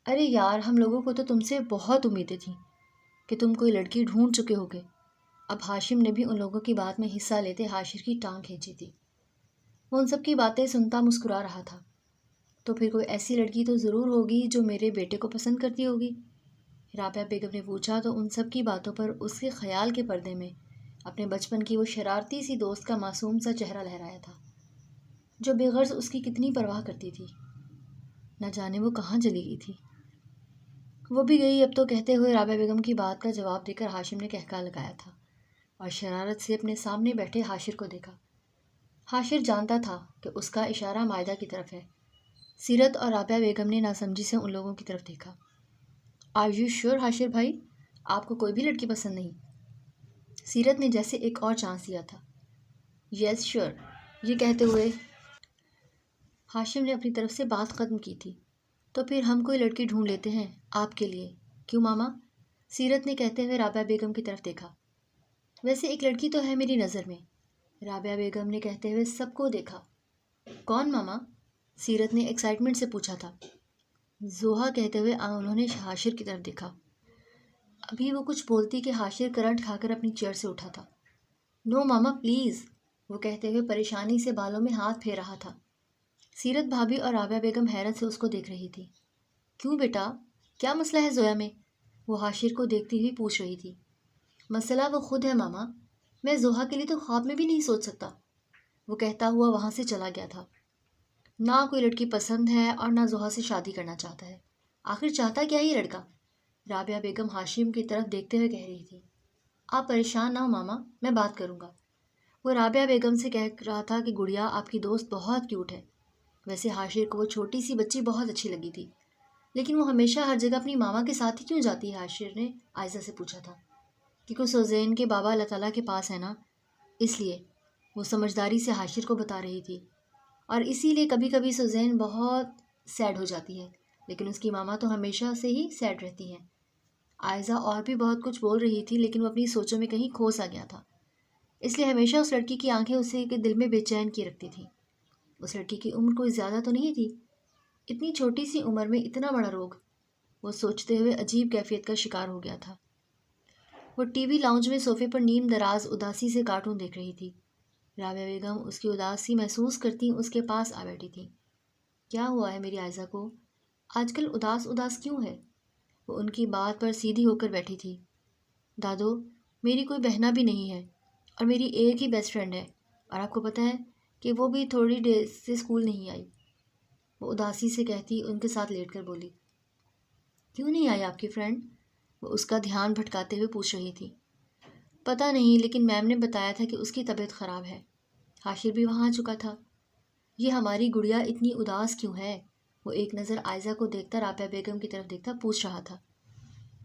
ارے یار، ہم لوگوں کو تو تم سے بہت امیدیں تھیں کہ تم کوئی لڑکی ڈھونڈ چکے ہوگے۔ اب ہاشم نے بھی ان لوگوں کی بات میں حصہ لیتے حاشر کی ٹانگ کھینچی تھی۔ وہ ان سب کی باتیں سنتا مسکرا رہا تھا۔ تو پھر کوئی ایسی لڑکی تو ضرور ہوگی جو میرے بیٹے کو پسند کرتی ہوگی؟ رابعہ بیگم نے پوچھا تو ان سب کی باتوں پر اس کے خیال کے پردے میں اپنے بچپن کی وہ شرارتی سی دوست کا معصوم سا چہرہ لہرایا تھا جو بے غرض اس کی کتنی پرواہ کرتی تھی۔ نہ جانے وہ کہاں چلی گئی تھی۔ وہ بھی گئی اب تو، کہتے ہوئے رابعہ بیگم کی بات کا جواب دے کر ہاشم نے کہکا لگایا تھا اور شرارت سے اپنے سامنے بیٹھے حاشر کو دیکھا۔ حاشر جانتا تھا کہ اس کا اشارہ مائدہ کی طرف ہے۔ سیرت اور رابعہ بیگم نے ناسمجھی سے ان لوگوں کی طرف دیکھا۔ آر یو شیور حاشر بھائی، آپ کو کوئی بھی لڑکی پسند نہیں؟ سیرت نے جیسے ایک اور چانس دیا تھا۔ یس شیور، یہ کہتے ہوئے ہاشم نے اپنی طرف سے بات ختم کی تھی۔ تو پھر ہم کوئی لڑکی ڈھونڈ لیتے ہیں آپ کے لیے، کیوں ماما؟ سیرت نے کہتے ہوئے رابعہ بیگم کی طرف دیکھا۔ ویسے ایک لڑکی تو ہے میری نظر میں، رابعہ بیگم نے کہتے ہوئے سب کو دیکھا۔ کون ماما؟ سیرت نے ایکسائٹمنٹ سے پوچھا تھا۔ زوہا، کہتے ہوئے انہوں نے حاشر کی طرف دیکھا۔ ابھی وہ کچھ بولتی کہ حاشر کرنٹ کھا کر اپنی چیئر سے اٹھا تھا۔ نو ماما پلیز، وہ کہتے ہوئے پریشانی سے بالوں میں ہاتھ پھیر رہا تھا۔ سیرت بھابھی اور رابعہ بیگم حیرت سے اس کو دیکھ رہی تھی۔ کیوں بیٹا، کیا مسئلہ ہے زویا میں؟ وہ حاشر کو دیکھتی ہوئی پوچھ رہی تھی۔ مسئلہ وہ خود ہے ماما، میں زوہا کے لیے تو خواب میں بھی نہیں سوچ سکتا، وہ کہتا ہوا وہاں سے چلا گیا تھا۔ نہ کوئی لڑکی پسند ہے اور نہ زوہا سے شادی کرنا چاہتا ہے، آخر چاہتا کیا ہے یہ لڑکا؟ رابعہ بیگم ہاشم کی طرف دیکھتے ہوئے کہہ رہی تھی۔ آپ پریشان نہ ہو ماما، میں بات کروں گا۔ وہ رابعہ بیگم سے کہہ رہا تھا کہ گڑیا آپ کی دوست بہت کیوٹ ہے۔ ویسے حاشر کو وہ چھوٹی سی بچی بہت اچھی لگی تھی، لیکن وہ ہمیشہ ہر جگہ اپنی ماما کے ساتھ ہی کیوں جاتی ہے؟ حاشر نے آئزہ سے پوچھا تھا۔ کیونکہ سوزین کے بابا اللہ تعالیٰ کے پاس ہے نا، اس لیے وہ سمجھداری سے حاشر کو بتا رہی تھی۔ اور اسی لیے کبھی کبھی سوزین بہت سیڈ ہو جاتی ہے، لیکن اس کی ماما تو ہمیشہ سے ہی سیڈ رہتی ہیں۔ آئزہ اور بھی بہت کچھ بول رہی تھی لیکن وہ اپنی سوچوں میں کہیں کھو سا گیا تھا، اس لیے ہمیشہ اس لڑکی کی آنکھیں اسے کے دل میں بے چین کی رکھتی تھیں۔ اس لڑکی کی عمر کوئی زیادہ تو نہیں تھی، اتنی چھوٹی سی عمر میں اتنا بڑا روگ، وہ سوچتے ہوئے عجیب کیفیت کا شکار ہو گیا تھا۔ وہ ٹی وی لاؤنج میں صوفے پر نیم دراز اداسی سے کارٹون دیکھ رہی تھی۔ رابعہ بیگم اس کی اداسی محسوس کرتی اس کے پاس آ بیٹھی تھی۔ کیا ہوا ہے میری آئزہ کو؟ آج کل اداس اداس کیوں ہے؟ وہ ان کی بات پر سیدھی ہو کر بیٹھی تھی۔ دادو، میری کوئی بہنا بھی نہیں ہے اور میری ایک ہی بیسٹ فرینڈ ہے، اور آپ کو پتہ ہے کہ وہ بھی تھوڑی دیر سے اسکول نہیں آئی، وہ اداسی سے کہتی ان کے ساتھ لیٹ کر بولی۔ کیوں نہیں آئی آپ کی فرینڈ؟ وہ اس کا دھیان بھٹکاتے ہوئے پوچھ رہی تھی۔ پتہ نہیں، لیکن میم نے بتایا تھا کہ اس کی طبیعت خراب ہے۔ حاشر بھی وہاں آ چکا تھا۔ یہ ہماری گڑیا اتنی اداس کیوں ہے؟ وہ ایک نظر عائزہ کو دیکھتا رابعہ بیگم کی طرف دیکھتا پوچھ رہا تھا۔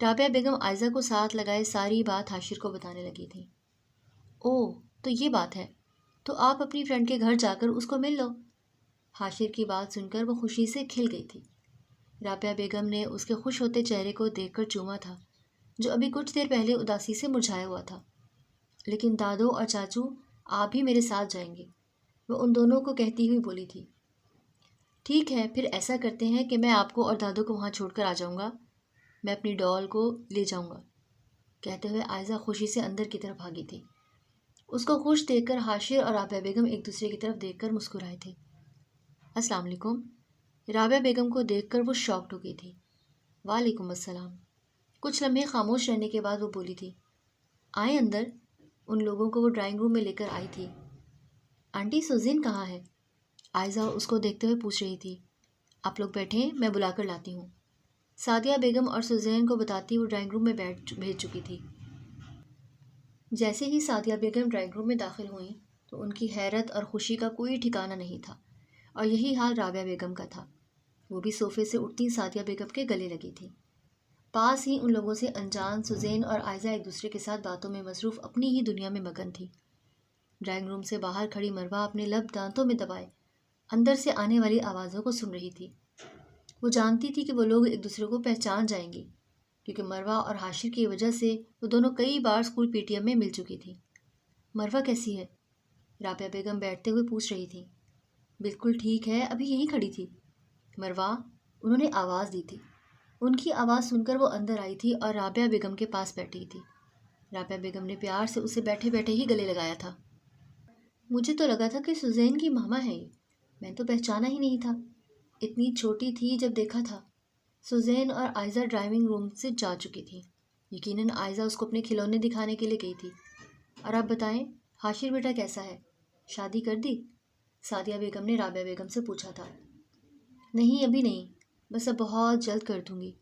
رابعہ بیگم عائزہ کو ساتھ لگائے ساری بات حاشر کو بتانے لگی تھی۔ اوہ، تو یہ بات ہے، تو آپ اپنی فرینڈ کے گھر جا کر اس کو مل لو۔ حاشر کی بات سن کر وہ خوشی سے کھل گئی تھی۔ رابعہ بیگم نے اس کے خوش ہوتے چہرے کو دیکھ کر چوما تھا، جو ابھی کچھ دیر پہلے اداسی سے مرجھایا ہوا تھا۔ لیکن دادو اور چاچو، آپ بھی میرے ساتھ جائیں گے، وہ ان دونوں کو کہتی ہوئی بولی تھی۔ ٹھیک ہے، پھر ایسا کرتے ہیں کہ میں آپ کو اور دادو کو وہاں چھوڑ کر آ جاؤں گا، میں اپنی ڈال کو لے جاؤں گا، کہتے ہوئے عائزہ خوشی سے اندر کی طرف بھاگی تھی۔ اس کو خوش دیکھ کر حاشر اور رابعہ بیگم ایک دوسرے کی طرف دیکھ کر مسکرائے تھے۔ السلام علیکم۔ رابعہ بیگم کو دیکھ کر وہ شاکڈ ہو گئی تھی۔ وعلیکم السلام۔ کچھ لمحے خاموش رہنے کے بعد وہ بولی تھی، آئیں اندر۔ ان لوگوں کو وہ ڈرائنگ روم میں لے کر آئی تھی۔ آنٹی سوزین کہاں ہے؟ عائزہ اس کو دیکھتے ہوئے پوچھ رہی تھی۔ آپ لوگ بیٹھیں، میں بلا کر لاتی ہوں۔ سعدیہ بیگم اور سوزین کو بتاتی وہ ڈرائنگ روم میں بھیج چکی تھی۔ جیسے ہی سعدیہ بیگم ڈرائنگ روم میں داخل ہوئیں تو ان کی حیرت اور خوشی کا کوئی ٹھکانہ نہیں تھا، اور یہی حال رابعہ بیگم کا تھا۔ وہ بھی صوفے سے اٹھتی سعدیہ بیگم کے گلے لگی تھی۔ پاس ہی ان لوگوں سے انجان سوزین اور عائزہ ایک دوسرے کے ساتھ باتوں میں مصروف اپنی ہی دنیا میں مگن تھی۔ ڈرائنگ روم سے باہر کھڑی مروہ اپنے لب دانتوں میں دبائے اندر سے آنے والی آوازوں کو سن رہی تھی۔ وہ جانتی تھی کہ وہ لوگ ایک دوسرے کو پہچان جائیں گی، کیونکہ مروہ اور حاشر کی وجہ سے وہ دونوں کئی بار اسکول پی ٹی ایم میں مل چکی تھی۔ مروہ کیسی ہے؟ رابعہ بیگم بیٹھتے ہوئے پوچھ رہی تھی۔ بالکل ٹھیک ہے، ابھی یہیں کھڑی تھی۔ مروہ، انہوں نے آواز دی تھی۔ ان کی آواز سن کر وہ اندر آئی تھی اور رابعہ بیگم کے پاس بیٹھی تھی۔ رابعہ بیگم نے پیار سے اسے بیٹھے بیٹھے ہی گلے لگایا تھا۔ مجھے تو لگا تھا کہ سوزین کی ماما ہے یہ، میں تو پہچانا ہی نہیں تھا، اتنی چھوٹی تھی جب دیکھا تھا۔ سوزین اور عائزہ ڈرائیونگ روم سے جا چکی تھی۔ یقیناً عائزہ اس کو اپنے کھلونے دکھانے کے لیے گئی تھی۔ اور آپ بتائیں، حاشر بیٹا کیسا ہے؟ شادی کر دی؟ سعدیہ بیگم نے رابعہ بیگم سے پوچھا تھا۔ نہیں، ابھی نہیں، بس اب بہت جلد کر دوں گی۔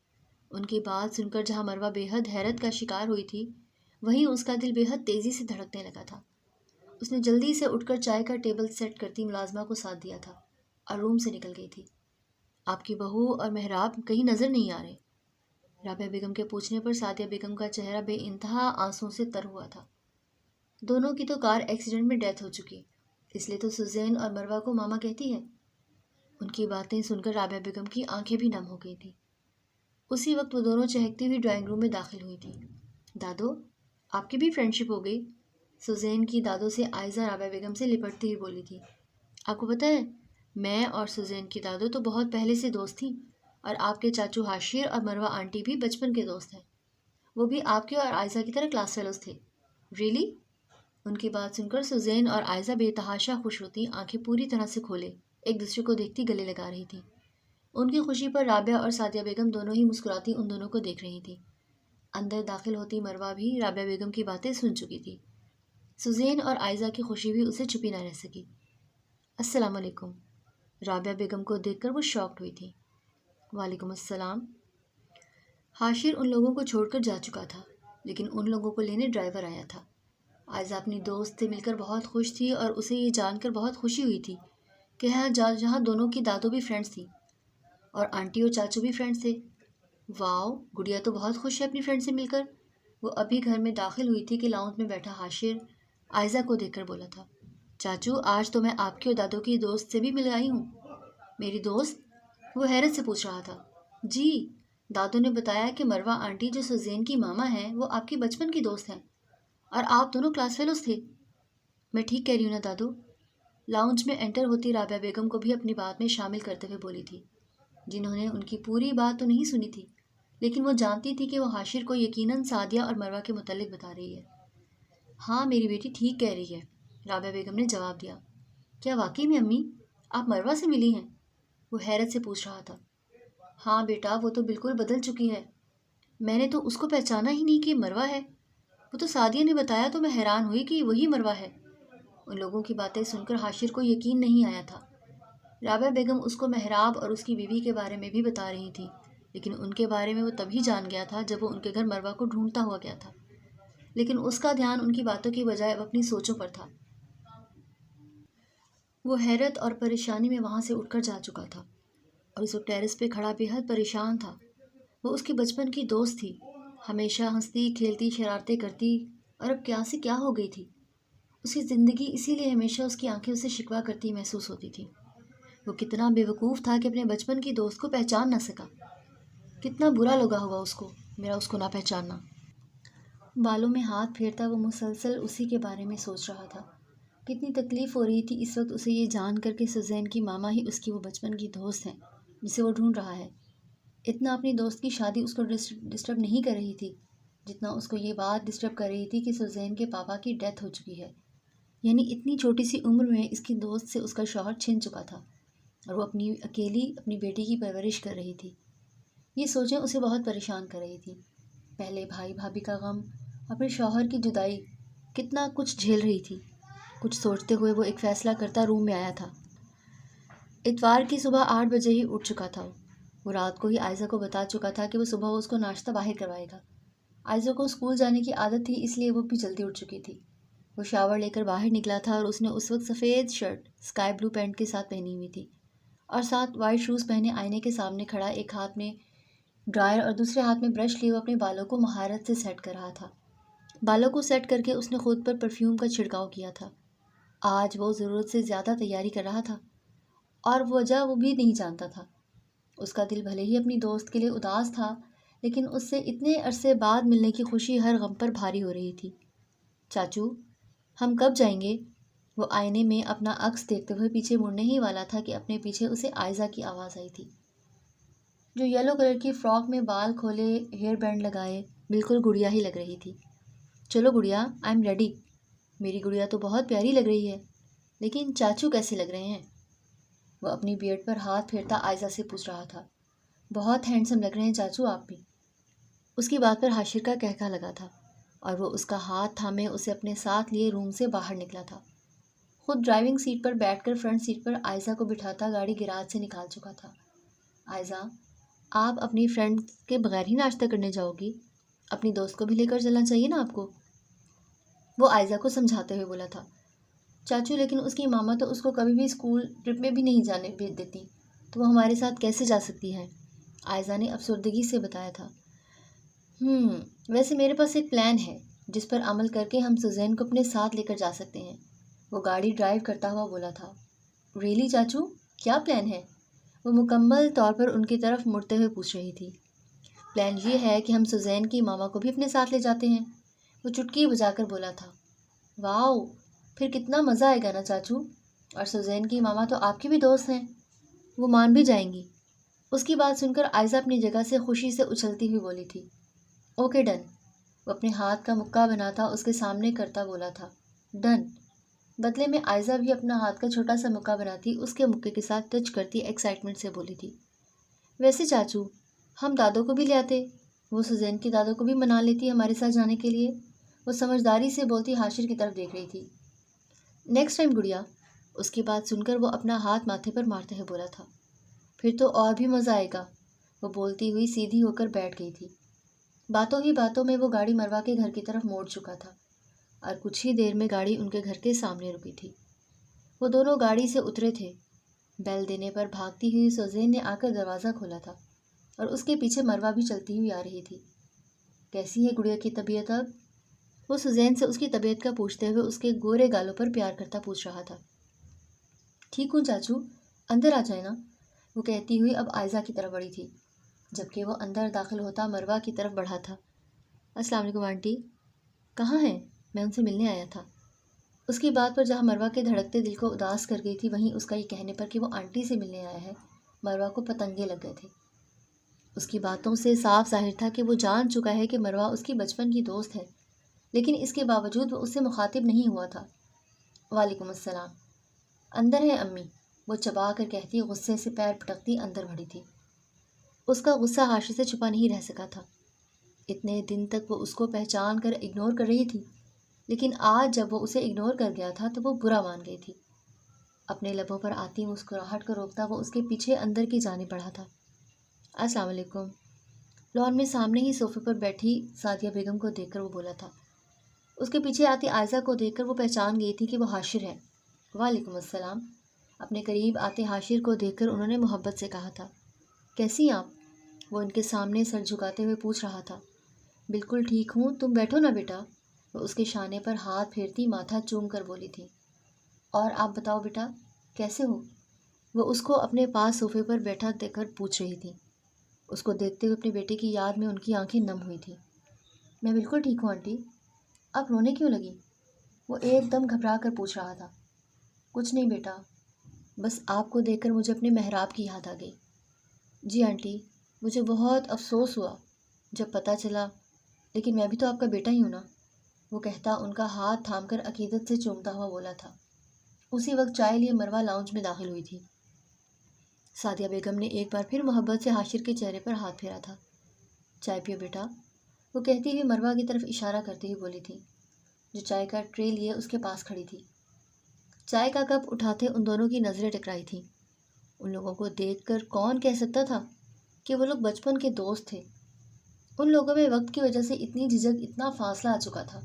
ان کی بات سن کر جہاں مروہ بے حد حیرت کا شکار ہوئی تھی، وہیں اس کا دل بے حد تیزی سے دھڑکنے لگا تھا۔ اس نے جلدی سے اٹھ کر چائے کا ٹیبل سیٹ کرتی ملازمہ کو ساتھ دیا تھا اور روم سے نکل گئی تھی۔ آپ کی بہو اور محراب کہیں نظر نہیں آ رہے؟ رابعہ بیگم کے پوچھنے پر سعدیہ بیگم کا چہرہ بے انتہا آنسوں سے تر ہوا تھا۔ دونوں کی تو کار ایکسیڈنٹ میں ڈیتھ ہو چکی، اس لیے تو سوزین اور مروہ کو ماما کہتی ہے۔ ان کی باتیں سن کر رابعہ بیگم کی آنکھیں بھی نم ہو گئی تھیں۔ اسی وقت وہ دونوں چہکتی ہوئی ڈرائنگ روم میں داخل ہوئی تھی۔ دادو، آپ کی بھی فرینڈ شپ ہو گئی؟ سوزین کی دادو سے عائزہ رابعہ بیگم سے لپٹتی ہوئی بولی تھی۔ آپ کو پتہ ہے، میں اور سوزین کی دادو تو بہت پہلے سے دوست تھیں، اور آپ کے چاچو حاشر اور مروہ آنٹی بھی بچپن کے دوست ہیں، وہ بھی آپ کے اور عائزہ کی طرح کلاس فیلوز تھے۔ ریلی؟ ان کی بات سن کر سوزین اور عائزہ بے تحاشا خوش ہوتی آنکھیں پوری طرح سے کھولے ایک دوسرے کو دیکھتی گلے لگا رہی تھی۔ ان کی خوشی پر رابعہ اور سعدیہ بیگم دونوں ہی مسکراتی ان دونوں کو دیکھ رہی تھی۔ اندر داخل ہوتی مروہ بھی رابعہ بیگم کی باتیں سن چکی تھی۔ سوزین اور عائزہ کی خوشی بھی اسے چھپی نہ رہ سکی۔ السلام علیکم۔ رابعہ بیگم کو دیکھ کر وہ شاکڈ ہوئی تھی۔ وعلیکم السلام۔ حاشر ان لوگوں کو چھوڑ کر جا چکا تھا، لیکن ان لوگوں کو لینے ڈرائیور آیا تھا۔ عائزہ اپنی دوست سے مل کر بہت خوش تھی اور اسے یہ جان کر بہت خوشی ہوئی تھی کہ جہاں دونوں کی دادو بھی فرینڈس تھیں اور آنٹی اور چاچو بھی فرینڈس تھے۔ واؤ، گڑیا تو بہت خوش ہے اپنی فرینڈ سے مل کر۔ وہ ابھی گھر میں داخل ہوئی تھی کہ لاؤنج میں بیٹھا حاشر عائزہ کو دیکھ کر بولا تھا، چاچو آج تو میں آپ کی اور دادو کی دوست سے بھی مل آئی ہوں۔ میری دوست؟ وہ حیرت سے پوچھ رہا تھا۔ جی، دادو نے بتایا کہ مروہ آنٹی جو سوزین کی ماما ہیں وہ آپ کی بچپن کی دوست ہیں، اور آپ دونوں کلاس فیلوز تھے۔ میں ٹھیک کہہ رہی ہوں نا دادو؟ لاؤنج میں انٹر ہوتی رابعہ بیگم کو بھی اپنی بات میں شامل کرتے ہوئے بولی تھی، جنہوں نے ان کی پوری بات تو نہیں سنی تھی، لیکن وہ جانتی تھی کہ وہ حاشر کو یقیناً سعدیہ اور مروہ کے متعلق بتا رہی ہے۔ ہاں، میری بیٹی ٹھیک کہہ رہی ہے، رابعہ بیگم نے جواب دیا۔ کیا واقعی میں امی آپ مروہ سے ملی ہیں؟ وہ حیرت سے پوچھ رہا تھا۔ ہاں بیٹا، وہ تو بالکل بدل چکی ہے، میں نے تو اس کو پہچانا ہی نہیں کہ مروہ ہے، وہ تو سعدیہ نے بتایا تو میں حیران ہوئی کہ وہی مروہ ہے۔ ان لوگوں کی باتیں سن کر حاشر کو یقین نہیں آیا تھا۔ رابعہ بیگم اس کو محراب اور اس کی بیوی کے بارے میں بھی بتا رہی تھی، لیکن ان کے بارے میں وہ تبھی جان گیا تھا جب وہ ان کے گھر مروہ کو ڈھونڈتا ہوا گیا تھا۔ لیکن اس کا دھیان ان کی باتوں کی بجائے اب اپنی سوچوں پر تھا۔ وہ حیرت اور پریشانی میں وہاں سے اٹھ کر جا چکا تھا اور اس وقت ٹیرس پہ کھڑا بے حد پریشان تھا۔ وہ اس کی بچپن کی دوست تھی، ہمیشہ ہنستی کھیلتی شرارتیں کرتی، اور اب کیا سے کیا ہو گئی تھی۔ اس کی زندگی اسی لیے ہمیشہ اس کی آنکھیں اسے شکوہ کرتی محسوس ہوتی تھی۔ وہ کتنا بے وقوف تھا کہ اپنے بچپن کی دوست کو پہچان نہ سکا۔ کتنا برا لگا ہوگا میرا اس کو نہ پہچاننا۔ بالوں میں ہاتھ پھیرتا وہ مسلسل اسی کے بارے میں سوچ رہا تھا۔ کتنی تکلیف ہو رہی تھی اس وقت اسے یہ جان کر کے سوزین کی ماما ہی اس کی وہ بچپن کی دوست ہیں جسے وہ ڈھونڈ رہا ہے۔ اتنا اپنی دوست کی شادی اس کو ڈسٹرب نہیں کر رہی تھی جتنا اس کو یہ بات ڈسٹرب کر رہی تھی کہ سوزین کے پاپا کی ڈیتھ ہو چکی ہے۔ یعنی اتنی چھوٹی سی عمر میں اس کی دوست سے اس کا شوہر چھن چکا تھا اور وہ اکیلی اپنی بیٹی کی پرورش کر رہی تھی۔ یہ سوچیں اسے بہت پریشان کر رہی تھی۔ پہلے بھائی بھابھی کا غم، اپنے شوہر کی جدائی، کتنا کچھ جھیل رہی تھی۔ کچھ سوچتے ہوئے وہ ایک فیصلہ کرتا روم میں آیا تھا۔ اتوار کی صبح 8 بجے ہی اٹھ چکا تھا۔ وہ رات کو ہی عائزہ کو بتا چکا تھا کہ وہ صبح اس کو ناشتہ باہر کروائے گا۔ عائزہ کو اسکول جانے کی عادت تھی، اس لیے وہ بھی جلدی اٹھ چکی تھی۔ وہ شاور لے کر باہر نکلا تھا اور اس نے اس وقت سفید شرٹ اسکائی بلو پینٹ کے ساتھ پہنی ہوئی تھی اور ساتھ وائٹ شوز پہنے آئینے کے سامنے کھڑا، ایک ہاتھ میں ڈرائر اور دوسرے ہاتھ میں برش لیے وہ اپنے بالوں کو مہارت سے سیٹ کر رہا تھا۔ بالوں کو سیٹ کر کے اس نے خود پر پرفیوم کا چھڑکاؤ کیا تھا۔ آج وہ ضرورت سے زیادہ تیاری کر رہا تھا اور وجہ وہ بھی نہیں جانتا تھا۔ اس کا دل بھلے ہی اپنی دوست کے لیے اداس تھا، لیکن اس سے اتنے عرصے بعد ملنے کی خوشی ہر غم پر بھاری ہو رہی تھی۔ چاچو، ہم کب جائیں گے؟ وہ آئینے میں اپنا عکس دیکھتے ہوئے پیچھے مڑنے ہی والا تھا کہ اپنے پیچھے اسے عائزہ کی آواز آئی تھی، جو یلو کلر کی فراک میں بال کھولے ہیئر بینڈ لگائے بالکل گڑیا ہی لگ رہی تھی۔ چلو گڑیا، آئی ایم ریڈی۔ میری گڑیا تو بہت پیاری لگ رہی ہے، لیکن چاچو کیسے لگ رہے ہیں؟ وہ اپنی بیئرڈ پر ہاتھ پھیرتا عائزہ سے پوچھ رہا تھا۔ بہت ہینڈسم لگ رہے ہیں چاچو آپ بھی۔ اس کی بات پر حاشر کا کہکا لگا تھا اور وہ اس کا ہاتھ تھامے اسے اپنے ساتھ لیے روم سے باہر نکلا تھا۔ خود ڈرائیونگ سیٹ پر بیٹھ کر فرنٹ سیٹ پر عائزہ کو بٹھاتا گاڑی گراج سے نکال چکا تھا۔ عائزہ، آپ اپنی فرینڈ کے بغیر ہی ناشتہ کرنے جاؤ گی؟ اپنی دوست کو بھی لے کر چلنا چاہیے نا آپ کو، وہ عائزہ کو سمجھاتے ہوئے بولا تھا۔ چاچو، لیکن اس کی ماما تو اس کو کبھی بھی اسکول ٹرپ میں بھی نہیں جانے دیتی، تو وہ ہمارے ساتھ کیسے جا سکتی ہے؟ عائزہ نے افسردگی سے بتایا تھا۔ ویسے میرے پاس ایک پلان ہے جس پر عمل کر کے ہم سوزین کو اپنے ساتھ لے کر جا سکتے ہیں، وہ گاڑی ڈرائیو کرتا ہوا بولا تھا۔ ریلی چاچو، کیا پلان ہے؟ وہ مکمل طور پر ان کی طرف مڑتے ہوئے پوچھ رہی تھی۔ پلان یہ ہے کہ ہم سوزین کی ماما کو بھی اپنے ساتھ لے جاتے ہیں، وہ چٹکی بجا کر بولا تھا۔ واؤ، پھر کتنا مزہ آئے گا نا چاچو، اور سوزین کی ماما تو آپ کی بھی دوست ہیں، وہ مان بھی جائیں گی۔ اس کی بات سن کر عائزہ اپنی جگہ سے خوشی سے اچھلتی ہوئی بولی تھی۔ اوکے ڈن، وہ اپنے ہاتھ کا مکہ بناتا اس کے سامنے کرتا بولا تھا۔ ڈن، بدلے میں عائزہ بھی اپنا ہاتھ کا چھوٹا سا مکہ بناتی اس کے مکے کے ساتھ ٹچ کرتی ایکسائٹمنٹ سے بولی تھی۔ ویسے چاچو، ہم دادوں کو بھی لے آتے، وہ سوزین کی دادوں کو بھی منا لیتی ہمارے ساتھ جانے کے لیے، وہ سمجھداری سے بولتی حاشر کی طرف دیکھ رہی تھی۔ نیکسٹ ٹائم گڑیا، اس کی بات سن کر وہ اپنا ہاتھ ماتھے پر مارتے ہوئے بولا تھا۔ پھر تو اور بھی مزہ آئے گا، وہ بولتی ہوئی سیدھی ہو کر بیٹھ گئی تھی۔ باتوں ہی باتوں میں وہ گاڑی مروا کے گھر کی طرف موڑ چکا تھا اور کچھ ہی دیر میں گاڑی ان کے گھر کے سامنے رکی تھی۔ وہ دونوں گاڑی سے اترے تھے۔ بیل دینے پر بھاگتی ہوئی سوزین نے آ کر دروازہ کھولا تھا اور اس کے پیچھے مروا بھی چلتی ہوئی آ رہی تھی۔ کیسی ہے گڑیا کی طبیعت اب؟ وہ سوزین سے اس کی طبیعت کا پوچھتے ہوئے اس کے گورے گالوں پر پیار کرتا پوچھ رہا تھا۔ ٹھیک ہوں چاچو، اندر آ جائے نا، وہ کہتی ہوئی اب عائزہ کی طرف بڑھی تھی، جبکہ وہ اندر داخل ہوتا مروا کی طرف بڑھا تھا۔ السلام علیکم آنٹی، کہاں ہیں؟ میں ان سے ملنے آیا تھا۔ اس کی بات پر جہاں مروا کے دھڑکتے دل کو اداس کر گئی تھی، وہیں اس کا یہ کہنے پر کہ وہ آنٹی سے ملنے آیا ہے، مروا کو پتنگے لگ گئے تھے۔ اس کی باتوں سے صاف ظاہر تھا کہ وہ جان چکا ہے کہ مروا اس کی بچپن کی دوست ہے، لیکن اس کے باوجود وہ اس سے مخاطب نہیں ہوا تھا۔ وعلیکم السلام، اندر ہے امی، وہ چبا کر کہتی غصے سے پیر پٹکتی اندر بڑھی تھی۔ اس کا غصہ حاشر سے چھپا نہیں رہ سکا تھا۔ اتنے دن تک وہ اس کو پہچان کر اگنور کر رہی تھی، لیکن آج جب وہ اسے اگنور کر گیا تھا تو وہ برا مان گئی تھی۔ اپنے لبوں پر آتی مسکراہٹ کو روکتا وہ اس کے پیچھے اندر کی جانب بڑھا تھا۔ السلام علیکم، لان میں سامنے ہی صوفے پر بیٹھی سعدیہ بیگم کو دیکھ کر وہ بولا تھا۔ اس کے پیچھے آتی عائزہ کو دیکھ کر وہ پہچان گئی تھی کہ وہ حاشر ہے۔ وعلیکم السلام۔ اپنے قریب آتے حاشر کو دیکھ کر انہوں نے محبت سے کہا تھا، کیسی ہیں آپ؟ وہ ان کے سامنے سر جھکاتے ہوئے پوچھ رہا تھا۔ بالکل ٹھیک ہوں، تم بیٹھو نا بیٹا۔ وہ اس کے شانے پر ہاتھ پھیرتی ماتھا چوم کر بولی تھی۔ اور آپ بتاؤ بیٹا، کیسے ہو؟ وہ اس کو اپنے پاس صوفے پر بیٹھا دیکھ کر پوچھ رہی تھی۔ اس کو دیکھتے ہوئے اپنے بیٹے کی یاد میں ان کی آنکھیں نم ہوئی تھیں۔ میں بالکل ٹھیک ہوں آنٹی۔ آپ رونے کیوں لگی؟ وہ ایک دم گھبرا کر پوچھ رہا تھا۔ کچھ نہیں بیٹا، بس آپ کو دیکھ کر مجھے اپنے محراب کی یاد آ گئی۔ جی آنٹی، مجھے بہت افسوس ہوا جب پتہ چلا، لیکن میں بھی تو آپ کا بیٹا ہی ہوں نا، وہ کہتا ان کا ہاتھ تھام کر عقیدت سے چومتا ہوا بولا تھا۔ اسی وقت چائے لیے مروہ لاؤنج میں داخل ہوئی تھی۔ سعدیہ بیگم نے ایک بار پھر محبت سے حاشر کے چہرے پر ہاتھ پھیرا تھا۔ چائے پیو بیٹا، وہ کہتی ہوئی مروہ کی طرف اشارہ کرتے ہوئے بولی تھی، جو چائے کا ٹرے لیے اس کے پاس کھڑی تھی۔ چائے کا کپ اٹھاتے ان دونوں کی نظریں ٹکرائی تھیں۔ ان لوگوں کو دیکھ کر کون کہہ سکتا تھا کہ وہ لوگ بچپن کے دوست تھے؟ ان لوگوں میں وقت کی وجہ سے اتنی جھجک، اتنا فاصلہ آ چکا تھا۔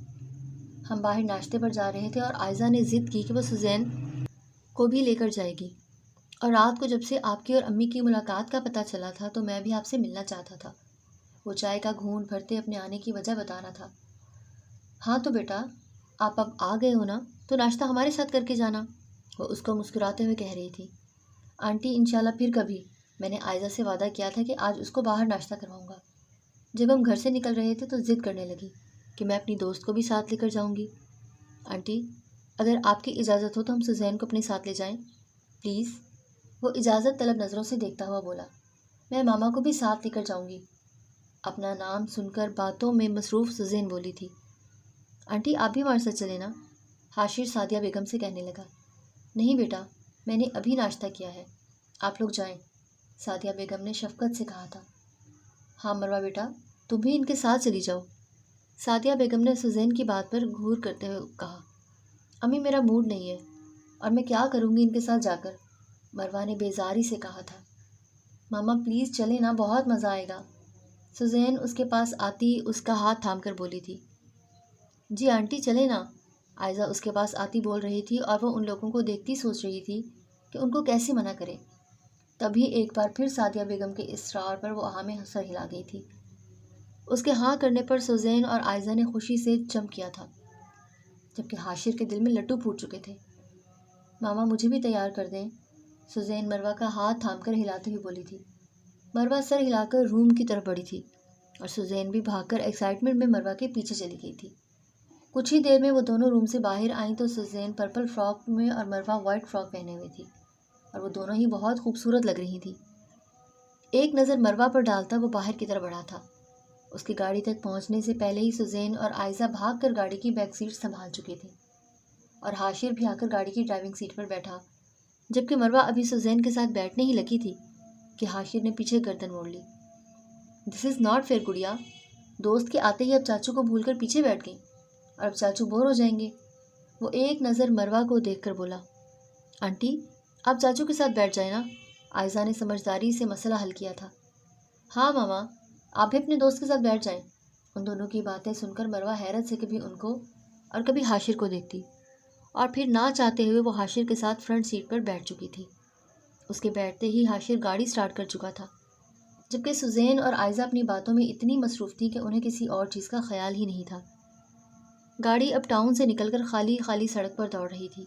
ہم باہر ناشتے پر جا رہے تھے اور عائزہ نے ضد کی کہ وہ سوزین کو بھی لے کر جائے گی، اور رات کو جب سے آپ کی اور امی کی ملاقات کا پتہ چلا تھا تو میں بھی آپ سے ملنا چاہتا تھا۔ وہ چائے کا گھونٹ بھرتے اپنے آنے کی وجہ بتا رہا تھا۔ ہاں تو بیٹا، آپ اب آ گئے ہو نا، تو ناشتہ ہمارے ساتھ کر کے جانا، وہ اس کو مسکراتے ہوئے کہہ رہی تھی۔ آنٹی انشاءاللہ پھر کبھی، میں نے عائزہ سے وعدہ کیا تھا کہ آج اس کو باہر ناشتہ کرواؤں گا۔ جب ہم گھر سے نکل رہے تھے تو ضد کرنے لگی کہ میں اپنی دوست کو بھی ساتھ لے کر جاؤں گی۔ آنٹی اگر آپ کی اجازت ہو تو ہم سوزین کو اپنے ساتھ لے جائیں پلیز، وہ اجازت طلب نظروں سے دیکھتا ہوا بولا۔ میں ماما کو بھی ساتھ لے کر جاؤں گی، اپنا نام سن کر باتوں میں مصروف سوزین بولی تھی۔ آنٹی آپ بھی ہمارے ساتھ چلیں نا، حاشر سعدیہ بیگم سے کہنے لگا۔ نہیں بیٹا، میں نے ابھی ناشتہ کیا ہے، آپ لوگ جائیں، سعدیہ بیگم نے شفقت سے کہا تھا۔ ہاں مروہ بیٹا، تم بھی ان کے ساتھ چلی جاؤ، سعدیہ بیگم نے سوزین کی بات پر غور کرتے ہوئے کہا۔ امی میرا موڈ نہیں ہے، اور میں کیا کروں گی ان کے ساتھ جا کر، مروہ نے بیزاری سے کہا تھا۔ ماما پلیز چلیں نا، بہت مزہ آئے گا، سوزین اس کے پاس آتی اس کا ہاتھ تھام کر بولی تھی۔ جی آنٹی چلیں نا، عائزہ اس کے پاس آتی بول رہی تھی اور وہ ان لوگوں کو دیکھتی سوچ رہی تھی کہ ان کو کیسے منع کرے۔ تبھی ایک بار پھر سعدیہ بیگم کے اصرار پر وہ ہاں میں سر ہلا گئی تھی۔ اس کے ہاں کرنے پر سوزین اور عائزہ نے خوشی سے جم کیا تھا، جبکہ حاشر کے دل میں لڈو پھوٹ چکے تھے۔ ماما مجھے بھی تیار کر دیں، سوزین مروہ کا ہاتھ تھام کر ہلاتے ہوئے بولی تھی۔ مروہ سر ہلا کر روم کی طرف بڑھی تھی اور سوزین بھی بھاگ کر ایکسائٹمنٹ میں مروہ کے پیچھے چلی گئی تھی۔ کچھ ہی دیر میں وہ دونوں روم سے باہر آئیں تو سوزین پرپل فراک میں اور مروہ وائٹ فراک پہنے ہوئی تھی، اور وہ دونوں ہی بہت خوبصورت لگ رہی تھی۔ ایک نظر مروہ پر ڈالتا وہ باہر کی طرف بڑھا تھا۔ اس کی گاڑی تک پہنچنے سے پہلے ہی سوزین اور عائزہ بھاگ کر گاڑی کی بیک سیٹ سنبھال چکی تھی، اور حاشر بھی آ کر گاڑی کی ڈرائیونگ سیٹ پر بیٹھا، جبکہ مروہ ابھی سوزین کے ساتھ بیٹھنے ہی لگی تھی کہ حاشر نے پیچھے گردن موڑ لی۔ دس از ناٹ فیئر گڑیا، دوست کے آتے ہی اب چاچو کو بھول کر پیچھے بیٹھ گئی، اور اب چاچو بور ہو جائیں گے۔ وہ ایک نظر مروہ کو دیکھ کر بولا۔ آنٹی آپ چاچو کے ساتھ بیٹھ جائیں نا، عائزہ نے سمجھداری سے مسئلہ حل کیا تھا۔ ہاں ماما، آپ بھی اپنے دوست کے ساتھ بیٹھ جائیں۔ ان دونوں کی باتیں سن کر مروہ حیرت سے کبھی ان کو اور کبھی حاشر کو دیکھتی، اور پھر نہ چاہتے ہوئے وہ حاشر کے ساتھ فرنٹ سیٹ پر بیٹھ چکی تھی۔ اس کے بیٹھتے ہی حاشر گاڑی سٹارٹ کر چکا تھا، جبکہ سوزین اور عائزہ اپنی باتوں میں اتنی مصروف تھی کہ انہیں کسی اور چیز کا خیال ہی نہیں تھا۔ گاڑی اب ٹاؤن سے نکل کر خالی خالی سڑک پر دوڑ رہی تھی۔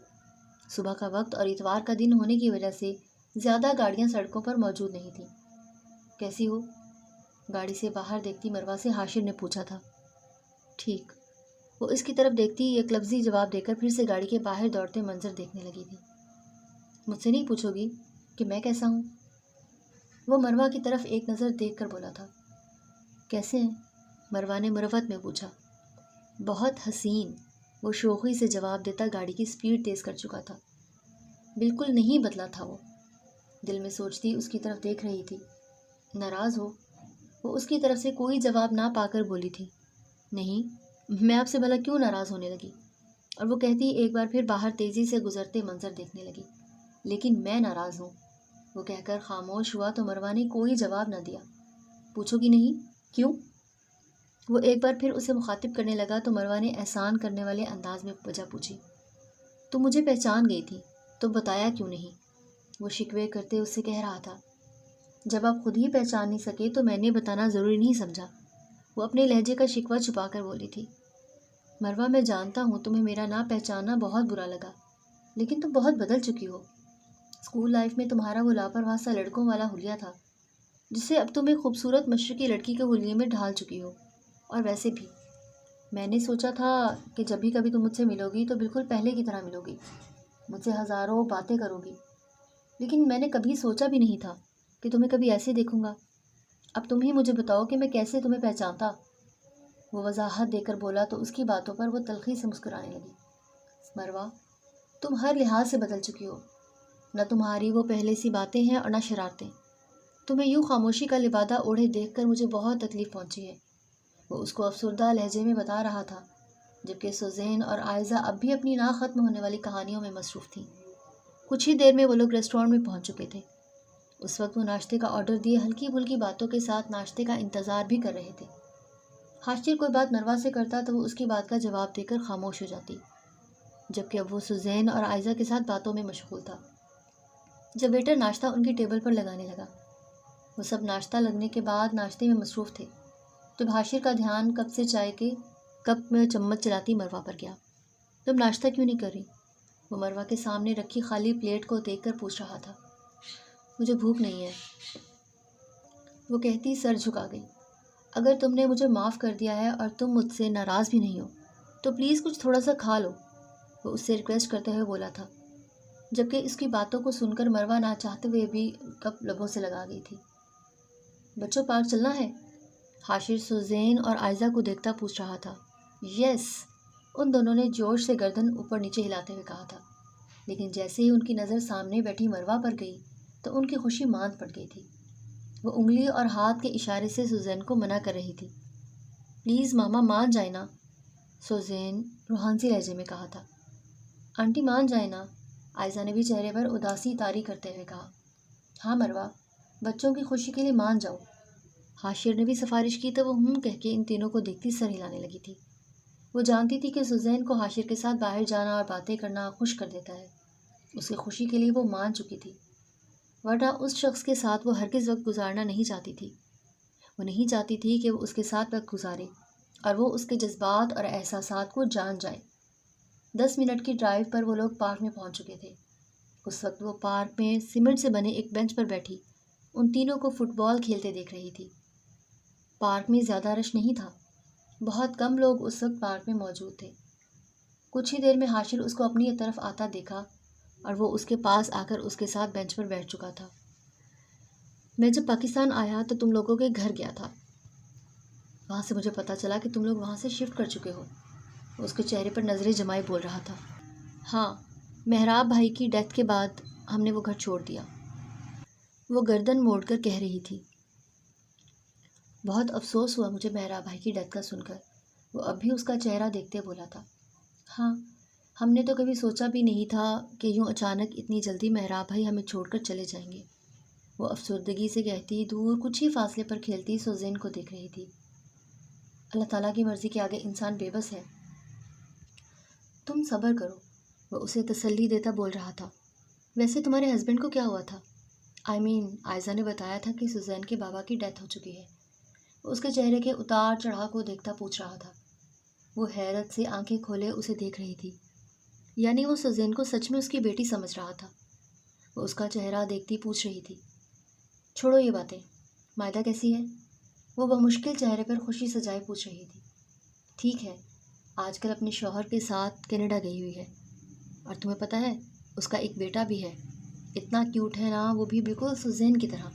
صبح کا وقت اور اتوار کا دن ہونے کی وجہ سے زیادہ گاڑیاں سڑکوں پر موجود نہیں تھیں۔ کیسی ہو؟ گاڑی سے باہر دیکھتی مروہ سے حاشر نے پوچھا تھا۔ ٹھیک، وہ اس کی طرف دیکھتی ایک لفظی جواب دے کر پھر سے گاڑی کے باہر دوڑتے منظر دیکھنے لگی تھی۔ مجھ سے نہیں پوچھو گی کہ میں کیسا ہوں؟ وہ مروہ کی طرف ایک نظر دیکھ کر بولا تھا۔ کیسے ہیں؟ مروہ نے مروت میں پوچھا۔ بہت حسین، وہ شوخی سے جواب دیتا گاڑی کی سپیڈ تیز کر چکا تھا۔ بالکل نہیں بدلا تھا وہ، دل میں سوچتی اس کی طرف دیکھ رہی تھی۔ ناراض ہو؟ وہ اس کی طرف سے کوئی جواب نہ پا کر بولی تھی۔ نہیں، میں آپ سے بھلا کیوں ناراض ہونے لگی؟ اور وہ کہتی ایک بار پھر باہر تیزی سے گزرتے منظر دیکھنے لگی۔ لیکن میں ناراض ہوں، وہ کہہ کر خاموش ہوا تو مروہ نے کوئی جواب نہ دیا۔ پوچھو گی نہیں کیوں؟ وہ ایک بار پھر اسے مخاطب کرنے لگا تو مروہ نے احسان کرنے والے انداز میں وجہ پوچھی۔ تم مجھے پہچان گئی تھی تو بتایا کیوں نہیں؟ وہ شکوے کرتے اس سے کہہ رہا تھا۔ جب آپ خود ہی پہچان نہیں سکے تو میں نے بتانا ضروری نہیں سمجھا۔ وہ اپنے لہجے کا شکوہ چھپا کر بولی تھی۔ مروہ، میں جانتا ہوں تمہیں میرا نہ پہچاننا بہت برا لگا، لیکن تم بہت بدل چکی ہو۔ اسکول لائف میں تمہارا وہ لاپرواہ سا لڑکوں والا حلیہ تھا جسے اب تم ایک خوبصورت مشرقی لڑکی کے حلیے میں ڈھال چکی ہو۔ اور ویسے بھی میں نے سوچا تھا کہ جب بھی کبھی تم مجھ سے ملو گی تو بالکل پہلے کی طرح ملو گی، مجھ سے ہزاروں باتیں کرو گی، لیکن میں نے کبھی سوچا بھی نہیں تھا کہ تمہیں کبھی ایسے دیکھوں گا۔ اب تم ہی مجھے بتاؤ کہ میں کیسے تمہیں پہچانتا۔ وہ وضاحت دے کر بولا تو اس کی باتوں پر وہ تلخی سے مسکرانے لگی۔ مروہ، تم ہر لحاظ سے بدل چکی ہو، نہ تمہاری وہ پہلے سی باتیں ہیں اور نہ شرارتیں۔ تمہیں یوں خاموشی کا لبادہ اوڑھے دیکھ کر مجھے بہت تکلیف پہنچی ہے۔ وہ اس کو افسردہ لہجے میں بتا رہا تھا، جبکہ سوزین اور آئزہ اب بھی اپنی نہ ختم ہونے والی کہانیوں میں مصروف تھیں۔ کچھ ہی دیر میں وہ لوگ ریسٹورانٹ میں پہنچ چکے تھے۔ اس وقت وہ ناشتے کا آرڈر دیے ہلکی پھلکی باتوں کے ساتھ ناشتے کا انتظار بھی کر رہے تھے۔ حاشر کوئی بات مروہ سے کرتا تو وہ اس کی بات کا جواب دے کر خاموش ہو جاتی، جبکہ اب وہ سوزین اور آئزہ کے ساتھ باتوں میں مشغول تھا۔ جب ویٹر ناشتہ ان کی ٹیبل پر لگانے لگا، وہ سب ناشتہ لگنے کے بعد ناشتے میں مصروف تھے، جب حاشر کا دھیان کپ سے چائے کے کپ میں چمچ چلاتی مروہ پر گیا۔ تم ناشتہ کیوں نہیں کر رہی؟ وہ مروہ کے سامنے رکھی خالی پلیٹ کو دیکھ کر پوچھ رہا تھا۔ مجھے بھوک نہیں ہے، وہ کہتی سر جھکا گئی۔ اگر تم نے مجھے معاف کر دیا ہے اور تم مجھ سے ناراض بھی نہیں ہو تو پلیز کچھ تھوڑا سا کھا لو، وہ اس سے ریکویسٹ کرتے ہوئے بولا تھا، جبکہ اس کی باتوں کو سن کر مروہ نہ چاہتے ہوئے بھی کپ لبوں سے لگا گئی تھی۔ بچوں، پارک چلنا ہے؟ حاشر سوزین اور آئزہ کو دیکھتا پوچھ رہا تھا۔ یس، ان دونوں نے جوش سے گردن اوپر نیچے ہلاتے ہوئے کہا تھا، لیکن جیسے ہی ان کی نظر سامنے بیٹھی مروہ پر گئی تو ان کی خوشی ماند پڑ گئی تھی۔ وہ انگلی اور ہاتھ کے اشارے سے سوزین کو منع کر رہی تھی۔ پلیز ماما مان جائے نا، سوزین روحانسی لہجے میں کہا تھا۔ آنٹی مان جائے نا، آئزہ نے بھی چہرے پر اداسی طاری کرتے ہوئے کہا۔ ہاں مروہ، بچوں کی خوشی کے لیے مان جاؤ۔ حاشر نے بھی سفارش کی تو وہ کہہ کے ان تینوں کو دیکھتی سر ہلانے لگی تھی۔ وہ جانتی تھی کہ سوزین کو حاشر کے ساتھ باہر جانا اور باتیں کرنا خوش کر دیتا ہے۔ اس کی خوشی کے لیے وہ مان چکی تھی، ورنہ اس شخص کے ساتھ وہ ہرگز وقت گزارنا نہیں چاہتی تھی۔ وہ نہیں چاہتی تھی کہ وہ اس کے ساتھ وقت گزارے اور وہ اس کے جذبات اور احساسات کو جان جائے۔ 10 منٹ کی ڈرائیو پر وہ لوگ پارک میں پہنچ چکے تھے۔ اس وقت وہ پارک میں سیمنٹ سے بنے ایک بینچ پر بیٹھی ان تینوں کو فٹ بال کھیلتے دیکھ رہی تھی۔ پارک میں زیادہ رش نہیں تھا، بہت کم لوگ اس وقت پارک میں موجود تھے۔ کچھ ہی دیر میں حاشر اس کو اپنی طرف آتا دیکھا اور وہ اس کے پاس آ کر اس کے ساتھ بینچ پر بیٹھ چکا تھا۔ میں جب پاکستان آیا تو تم لوگوں کے گھر گیا تھا، وہاں سے مجھے پتہ چلا کہ تم لوگ وہاں سے شفٹ کر چکے ہو۔ اس کے چہرے پر نظریں جمائے بول رہا تھا۔ ہاں، محراب بھائی کی ڈیتھ کے بعد ہم نے وہ گھر چھوڑ دیا، وہ گردن موڑ کر کہہ رہی تھی۔ بہت افسوس ہوا مجھے محراب بھائی کی ڈیتھ کا سن کر، وہ اب بھی اس کا چہرہ دیکھتے بولا تھا۔ ہاں، ہم نے تو کبھی سوچا بھی نہیں تھا کہ یوں اچانک اتنی جلدی محراب بھائی ہمیں چھوڑ کر چلے جائیں گے، وہ افسردگی سے کہتی دور کچھ ہی فاصلے پر کھیلتی سوزین کو دیکھ رہی تھی۔ اللہ تعالیٰ کی مرضی کے آگے انسان بے بس ہے۔ تم صبر کرو، وہ اسے تسلی دیتا بول رہا تھا۔ ویسے تمہارے ہسبینڈ کو کیا ہوا تھا؟ آئزہ نے بتایا تھا کہ سوزین کے بابا کی ڈیتھ ہو چکی ہے۔ وہ اس کے چہرے کے اتار چڑھاؤ کو دیکھتا پوچھ رہا تھا۔ وہ حیرت سے آنکھیں کھولے اسے دیکھ رہی تھی، یعنی وہ سوزین کو سچ میں اس کی بیٹی سمجھ رہا تھا۔ وہ اس کا چہرہ دیکھتی پوچھ رہی تھی۔ چھوڑو یہ باتیں، مائدہ کیسی ہے؟ وہ بمشکل چہرے پر خوشی سجائے پوچھ رہی تھی۔ ٹھیک ہے، آج کل اپنے شوہر کے ساتھ کینیڈا گئی ہوئی ہے، اور تمہیں پتہ ہے اس کا ایک بیٹا بھی ہے، اتنا کیوٹ ہے نا، وہ بھی بالکل سوزین کی طرح،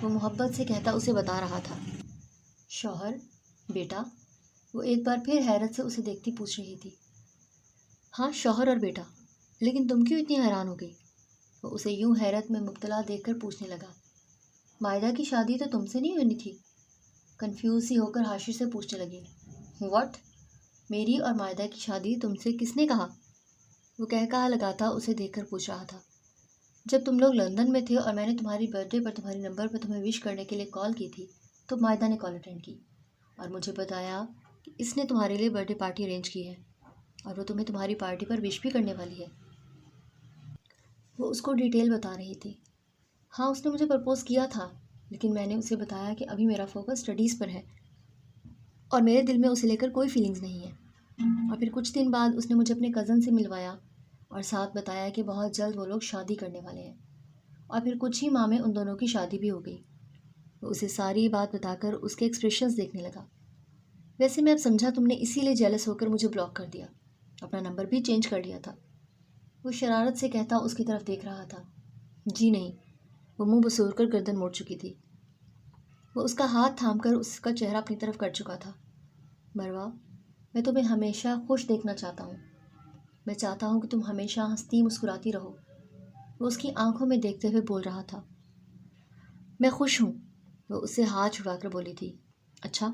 وہ محبت سے کہتا اسے بتا رہا تھا۔ شوہر؟ بیٹا؟ وہ ایک بار پھر حیرت سے اسے دیکھتی پوچھ رہی تھی۔ ہاں، شوہر اور بیٹا، لیکن تم کیوں اتنی حیران ہو گئی؟ وہ اسے یوں حیرت میں مبتلا دیکھ کر پوچھنے لگا۔ مائدہ کی شادی تو تم سے نہیں ہونی تھی؟ کنفیوز سی ہو کر حاشر سے پوچھنے لگی۔ واٹ؟ میری اور مائدہ کی شادی تم سے کس نے کہا؟ وہ کہا لگاتا اسے دیکھ کر پوچھ رہا تھا۔ جب تم لوگ لندن میں تھے اور میں نے تمہاری برتھ ڈے پر تمہارے نمبر پر تمہیں وش کرنے کے لیے کال کی تھی تو مائدہ نے کال اٹینڈ کی، اور مجھے بتایا کہ اس نے تمہارے لیے برتھ ڈے پارٹی ارینج کی ہے اور وہ تمہیں تمہاری پارٹی پر وش بھی کرنے والی ہے۔ وہ اس کو ڈیٹیل بتا رہی تھی۔ ہاں، اس نے مجھے پرپوز کیا تھا، لیکن میں نے اسے بتایا کہ ابھی میرا فوکس اسٹڈیز پر ہے اور میرے دل میں اسے لے کر کوئی فیلنگز نہیں ہے۔ اور پھر کچھ دن بعد اس نے مجھے اپنے کزن سے ملوایا اور ساتھ بتایا کہ بہت جلد وہ لوگ شادی کرنے والے ہیں، اور پھر کچھ ہی ماہ میں ان دونوں کی شادی بھی ہو گئی۔ وہ اسے ساری بات بتا کر اس کے ایکسپریشنز دیکھنے لگا۔ ویسے میں اب سمجھا تم نے اسی لیے جیلس ہو کر مجھے بلاک کر دیا، اپنا نمبر بھی چینج کر لیا تھا۔ وہ شرارت سے کہتا اس کی طرف دیکھ رہا تھا۔ جی نہیں، وہ منہ بسور کر گردن موڑ چکی تھی۔ وہ اس کا ہاتھ تھام کر اس کا چہرہ اپنی طرف کر چکا تھا۔ مروہ، میں تمہیں ہمیشہ خوش دیکھنا چاہتا ہوں۔ میں چاہتا ہوں کہ تم ہمیشہ ہنستی مسکراتی رہو۔ وہ اس کی آنکھوں میں دیکھتے ہوئے بول رہا تھا۔ میں خوش ہوں، وہ اس سے ہاتھ چھڑا کر بولی تھی۔ اچھا؟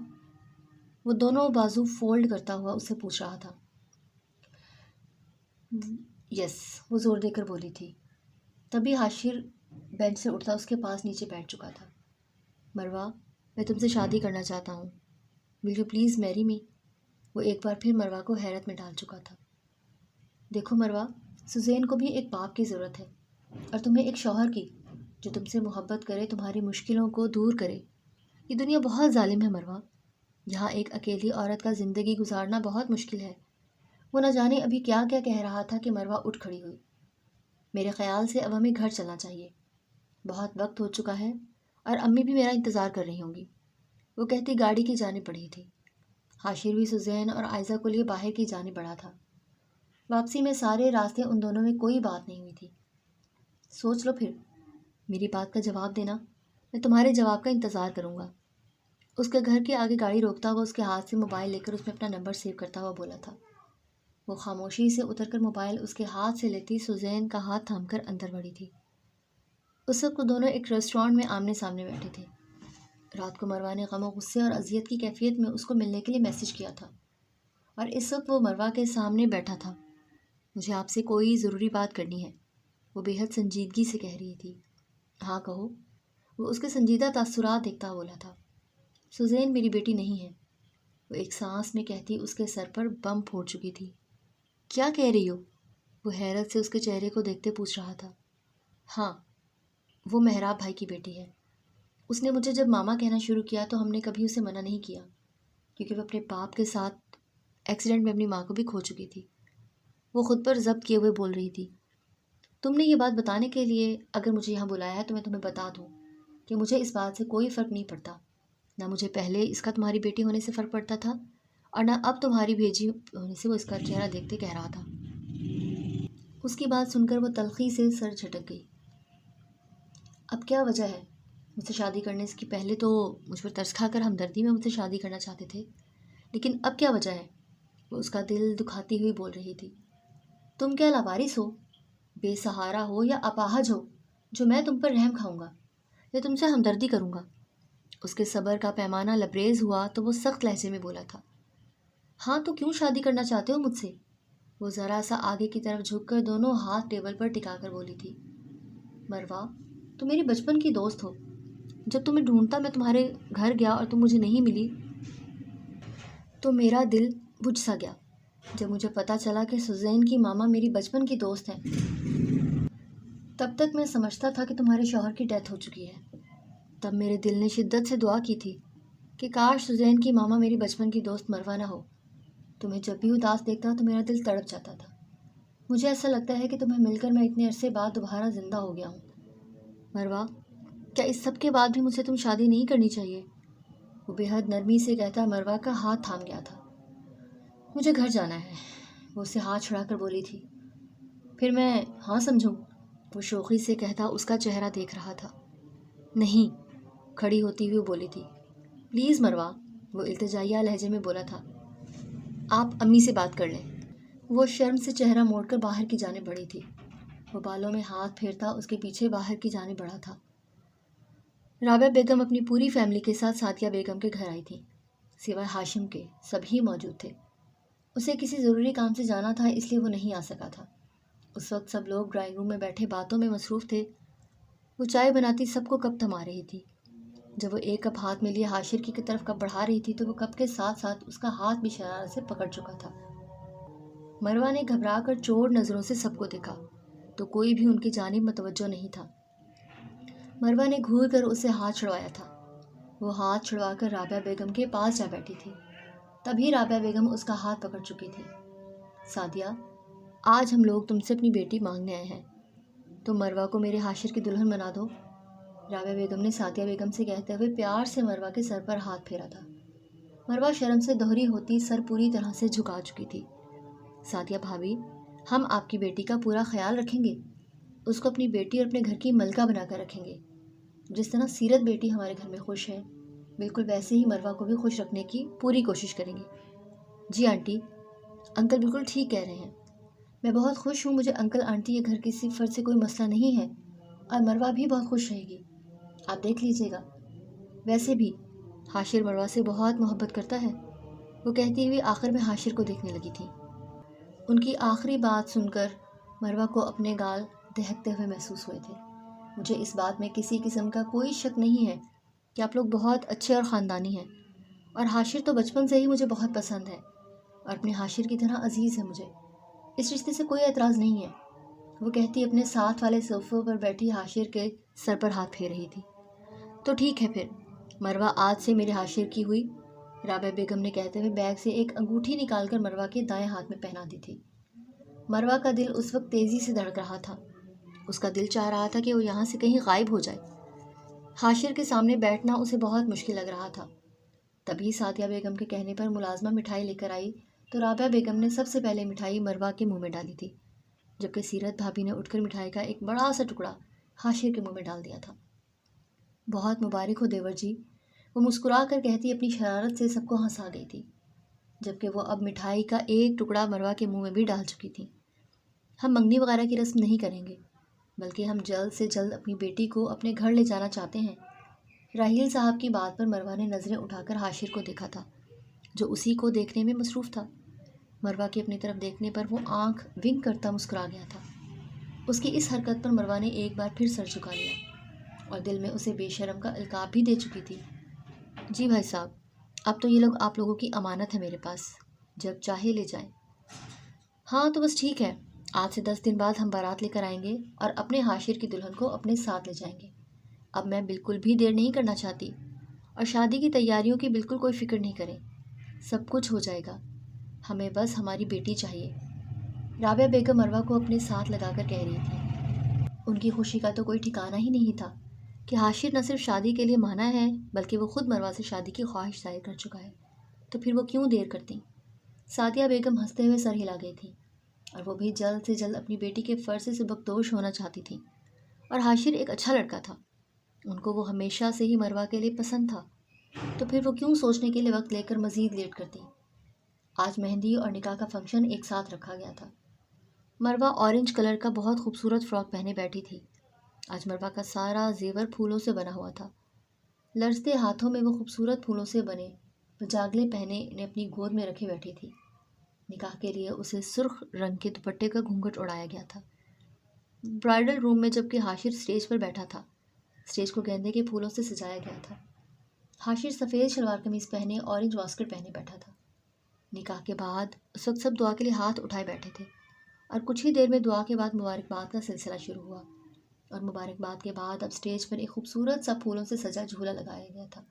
وہ دونوں بازو فولڈ کرتا ہوا اس سے پوچھ رہا تھا۔ یس، وہ زور دے کر بولی تھی۔ تبھی حاشر بینچ سے اٹھتا اس کے پاس نیچے بیٹھ چکا تھا۔ مروہ، میں تم سے شادی کرنا چاہتا ہوں، ول یو پلیز میری می؟ وہ ایک بار پھر مروہ کو حیرت میں ڈال چکا تھا۔ دیکھو مروہ، سوزین کو بھی ایک باپ کی ضرورت ہے اور تمہیں ایک شوہر کی جو تم سے محبت کرے، تمہاری مشکلوں کو دور کرے۔ یہ دنیا بہت ظالم ہے مروہ، یہاں ایک اکیلی عورت کا زندگی گزارنا بہت مشکل ہے۔ وہ نہ جانے ابھی کیا کیا کہہ رہا تھا کہ مروہ اٹھ کھڑی ہوئی۔ میرے خیال سے اب ہمیں گھر چلنا چاہیے، بہت وقت ہو چکا ہے اور امی بھی میرا انتظار کر رہی ہوں گی، وہ کہتی گاڑی کی جانب بڑھی تھی۔ حاشر بھی سوزین اور آئزہ کو لیے باہر کی جانب بڑھا تھا۔ واپسی میں سارے راستے ان دونوں میں کوئی بات نہیں ہوئی تھی۔ سوچ لو پھر، میری بات کا جواب دینا، میں تمہارے جواب کا انتظار کروں گا۔ اس کے گھر کے آگے گاڑی روکتا ہوا اس کے ہاتھ سے موبائل لے کر اس میں اپنا نمبر سیو کرتا ہوا بولا تھا۔ وہ خاموشی سے اتر کر موبائل اس کے ہاتھ سے لیتی سوزین کا ہاتھ تھام کر اندر بڑھی تھی۔ اس وقت وہ دونوں ایک ریسٹورانٹ میں آمنے سامنے بیٹھے تھے۔ رات کو مروہ نے غم و غصے اور اذیت کی کیفیت میں اس کو ملنے کے لیے میسج کیا تھا، اور اس وقت وہ مروہ کے سامنے بیٹھا تھا۔ مجھے آپ سے کوئی ضروری بات کرنی ہے، وہ بے حد سنجیدگی سے کہہ رہی تھی۔ ہاں کہو، وہ اس کے سنجیدہ تاثرات دیکھتا بولا تھا۔ سوزین میری بیٹی نہیں ہے، وہ ایک سانس میں کہتی اس کے سر پر بم پھوڑ چکی تھی۔ کیا کہہ رہی ہو؟ وہ حیرت سے اس کے چہرے کو دیکھتے پوچھ رہا تھا۔ ہاں، وہ مہراب بھائی کی بیٹی ہے۔ اس نے مجھے جب ماما کہنا شروع کیا تو ہم نے کبھی اسے منع نہیں کیا، کیونکہ وہ اپنے باپ کے ساتھ ایکسیڈنٹ میں اپنی ماں کو بھی کھو چکی تھی۔ وہ خود پر ضبط کیے ہوئے بول رہی تھی۔ تم نے یہ بات بتانے کے لیے اگر مجھے یہاں بلایا ہے تو میں تمہیں بتا دوں کہ مجھے اس بات سے کوئی فرق نہیں پڑتا، نہ مجھے پہلے اس کا تمہاری بیٹی ہونے سے فرق پڑتا تھا اور نہ اب تمہاری بھیجی ہونے سے۔ وہ اس کا چہرہ دیکھتے کہہ رہا تھا۔ اس کی بات سن کر وہ تلخی سے سر جھٹک گئی۔ اب کیا وجہ ہے؟ مجھ سے شادی کرنے سے پہلے تو مجھ پر ترس کھا کر ہمدردی میں مجھ سے شادی کرنا چاہتے تھے، لیکن اب کیا وجہ ہے؟ وہ اس کا دل دکھاتی ہوئی بول رہی تھی۔ تم کیا لاوارث ہو، بے سہارا ہو یا اپاہج ہو جو میں تم پر رحم کھاؤں گا یا تم سے ہمدردی کروں گا؟ اس کے صبر کا پیمانہ لبریز ہوا تو وہ سخت لہجے میں بولا تھا۔ ہاں تو کیوں شادی کرنا چاہتے ہو مجھ سے؟ وہ ذرا سا آگے کی طرف جھک کر دونوں ہاتھ ٹیبل پر ٹکا کر بولی تھی۔ مروہ، تم میری بچپن کی دوست ہو، جب تمہیں ڈھونڈتا میں تمہارے گھر گیا اور تم مجھے نہیں ملی تو میرا دل بجھ سا گیا۔ جب مجھے پتہ چلا کہ سوزین کی ماما میری بچپن کی دوست ہیں، تب تک میں سمجھتا تھا کہ تمہارے شوہر کی ڈیتھ ہو چکی ہے۔ تب میرے دل نے شدت سے دعا کی تھی کہ کاش سوزین کی ماما میری بچپن کی دوست مروہ نہ ہو۔ تمہیں جب بھی اداس دیکھتا تو میرا دل تڑپ جاتا تھا۔ مجھے ایسا لگتا ہے کہ تمہیں مل کر میں اتنے عرصے بعد دوبارہ زندہ ہو گیا ہوں۔ مروہ، کیا اس سب کے بعد بھی مجھ سے تم شادی نہیں کرنی چاہیے؟ وہ بے حد نرمی سے کہتا مروہ کا ہاتھ تھام گیا تھا۔ مجھے گھر جانا ہے، وہ اسے ہاتھ چھڑا کر بولی تھی۔ پھر میں ہاں سمجھوں؟ وہ شوخی سے کہتا اس کا چہرہ دیکھ رہا تھا۔ نہیں، کھڑی ہوتی ہوئی بولی تھی۔ پلیز مروہ، وہ التجائیہ لہجے میں بولا تھا، آپ امی سے بات کر لیں۔ وہ شرم سے چہرہ موڑ کر باہر کی جانب بڑھی تھی۔ وہ بالوں میں ہاتھ پھیرتا اس کے پیچھے باہر کی جانب بڑھا تھا۔ رابعہ بیگم اپنی پوری فیملی کے ساتھ سعدیہ بیگم کے گھر آئی تھیں، سوائے ہاشم کے سبھی موجود تھے۔ اسے کسی ضروری کام سے جانا تھا، اس لیے وہ نہیں آ سکا تھا۔ اس وقت سب لوگ ڈرائنگ روم میں بیٹھے باتوں میں مصروف تھے۔ وہ چائے بناتی سب کو کپ تھما رہی تھی۔ جب وہ ایک کپ ہاتھ میں لیے حاشر کی طرف کپ بڑھا رہی تھی تو وہ کپ کے ساتھ ساتھ اس کا ہاتھ بھی شرارت سے پکڑ چکا تھا۔ مروہ نے گھبرا کر چور نظروں سے سب کو دیکھا تو کوئی بھی ان کی جانب متوجہ نہیں تھا۔ مروہ نے گھور کر اسے ہاتھ چھڑوایا تھا۔ وہ ہاتھ چھڑوا کر رابعہ بیگم کے پاس جا بیٹھی تھی۔ تبھی رابعہ بیگم اس کا ہاتھ پکڑ چکی تھی۔ سعدیہ، آج ہم لوگ تم سے اپنی بیٹی مانگنے آئے ہیں، تم مروہ کو میرے حاشر کی دلہن بنا دو۔ رابعہ بیگم نے سعدیہ بیگم سے کہتے ہوئے پیار سے مروہ کے سر پر ہاتھ پھیرا تھا۔ مروہ شرم سے دوہری ہوتی سر پوری طرح سے جھکا چکی تھی۔ سعدیہ بھابھی، ہم آپ کی بیٹی کا پورا خیال رکھیں گے، اس کو اپنی بیٹی اور اپنے گھر کی ملکہ بنا کر رکھیں گے۔ جس طرح سیرت بیٹی ہمارے گھر میں خوش ہے، بالکل ویسے ہی مروہ کو بھی خوش رکھنے کی پوری کوشش کریں گے۔ جی آنٹی، انکل بالکل ٹھیک کہہ رہے ہیں، میں بہت خوش ہوں، مجھے انکل آنٹی کے گھر کسی فرد سے کوئی مسئلہ نہیں ہے، اور مروہ بھی بہت خوش رہے گی، آپ دیکھ لیجیے گا۔ ویسے بھی حاشر مروہ سے بہت محبت کرتا ہے، وہ کہتی ہوئی آخر میں حاشر کو دیکھنے لگی تھی۔ ان کی آخری بات سن کر مروہ کو اپنے گال دہکتے ہوئے محسوس ہوئے تھے۔ مجھے اس بات میں کسی قسم کا کوئی شک نہیں ہے کہ آپ لوگ بہت اچھے اور خاندانی ہیں، اور حاشر تو بچپن سے ہی مجھے بہت پسند ہے اور اپنے حاشر کی طرح عزیز ہے مجھے، اس رشتے سے کوئی اعتراض نہیں ہے، وہ کہتی اپنے ساتھ والے صوفے پر بیٹھی حاشر کے سر پر ہاتھ پھیر رہی تھی۔ تو ٹھیک ہے پھر، مروہ آج سے میرے حاشر کی ہوئی، رابعہ بیگم نے کہتے ہوئے بیگ سے ایک انگوٹھی نکال کر مروہ کے دائیں ہاتھ میں پہنا دی تھی۔ مروہ کا دل اس وقت تیزی سے دھڑک رہا تھا، اس کا دل چاہ رہا تھا کہ وہ یہاں سے کہیں غائب ہو جائے۔ حاشر کے سامنے بیٹھنا اسے بہت مشکل لگ رہا تھا۔ تبھی سعدیہ بیگم کے کہنے پر ملازمہ مٹھائی لے کر آئی تو رابعہ بیگم نے سب سے پہلے مٹھائی مروہ کے منہ میں ڈالی تھی، جبکہ سیرت بھابھی نے اٹھ کر مٹھائی کا ایک بڑا سا ٹکڑا حاشر کے منہ میں ڈال دیا تھا۔ بہت مبارک ہو دیور جی، وہ مسکرا کر کہتی اپنی شرارت سے سب کو ہنسا گئی تھی، جبکہ وہ اب مٹھائی کا ایک ٹکڑا مروہ کے منہ میں بھی ڈال چکی تھی۔ ہم منگنی وغیرہ کی رسم نہیں کریں گے، بلکہ ہم جلد سے جلد اپنی بیٹی کو اپنے گھر لے جانا چاہتے ہیں۔ راحیل صاحب کی بات پر مروہ نے نظریں اٹھا کر حاشر کو دیکھا تھا، جو اسی کو دیکھنے میں مصروف تھا۔ مروہ کی اپنی طرف دیکھنے پر وہ آنکھ ونک کرتا مسکرا گیا تھا۔ اس کی اس حرکت پر مروہ نے ایک بار پھر سر جھکا لیا اور دل میں اسے بے شرم کا القاب بھی دے چکی تھی۔ جی بھائی صاحب، اب تو یہ لوگ آپ لوگوں کی امانت ہے میرے پاس، جب چاہے لے جائیں۔ ہاں تو بس ٹھیک ہے، آج سے 10 دن بعد ہم بارات لے کر آئیں گے اور اپنے حاشر کی دلہن کو اپنے ساتھ لے جائیں گے۔ اب میں بالکل بھی دیر نہیں کرنا چاہتی، اور شادی کی تیاریوں کی بالکل کوئی فکر نہیں کریں، سب کچھ ہو جائے گا، ہمیں بس ہماری بیٹی چاہیے۔ رابعہ بیگم مروہ کو اپنے ساتھ لگا کر کہہ رہی تھی۔ ان کی خوشی کا تو کوئی ٹھکانہ ہی نہیں تھا کہ حاشر نہ صرف شادی کے لیے مانا ہے بلکہ وہ خود مروہ سے شادی کی خواہش ظاہر کر چکا ہے، تو پھر وہ کیوں دیر کرتی۔ سعدیہ بیگم ہنستے ہوئے سر ہلا گئی تھی، اور وہ بھی جلد سے جلد اپنی بیٹی کے فرض سے سبکدوش ہونا چاہتی تھی، اور حاشر ایک اچھا لڑکا تھا، ان کو وہ ہمیشہ سے ہی مروہ کے لیے پسند تھا، تو پھر وہ کیوں سوچنے کے لیے وقت لے کر مزید لیٹ کرتی۔ آج مہندی اور نکاح کا فنکشن ایک ساتھ رکھا گیا تھا۔ مروہ اورنج کلر کا بہت خوبصورت فراک پہنے بیٹھی تھی۔ آج مروہ کا سارا زیور پھولوں سے بنا ہوا تھا۔ لرزتے ہاتھوں میں وہ خوبصورت پھولوں سے بنے پجاگلے پہنے انہیں اپنی گود میں رکھے بیٹھی تھی۔ نکاح کے لیے اسے سرخ رنگ کے دوپٹے کا گھونگھٹ اڑایا گیا تھا۔ برائڈل روم میں جبکہ حاشر سٹیج پر بیٹھا تھا، سٹیج کو گیندے کے پھولوں سے سجایا گیا تھا۔ حاشر سفید شلوار قمیض پہنے اورنج واسکٹ پہنے بیٹھا تھا۔ نکاح کے بعد اس وقت سب دعا کے لیے ہاتھ اٹھائے بیٹھے تھے، اور کچھ ہی دیر میں دعا کے بعد مبارکباد کا سلسلہ شروع ہوا، اور مبارکباد کے بعد اب سٹیج پر ایک خوبصورت سا پھولوں سے سجا جھولا لگایا گیا تھا۔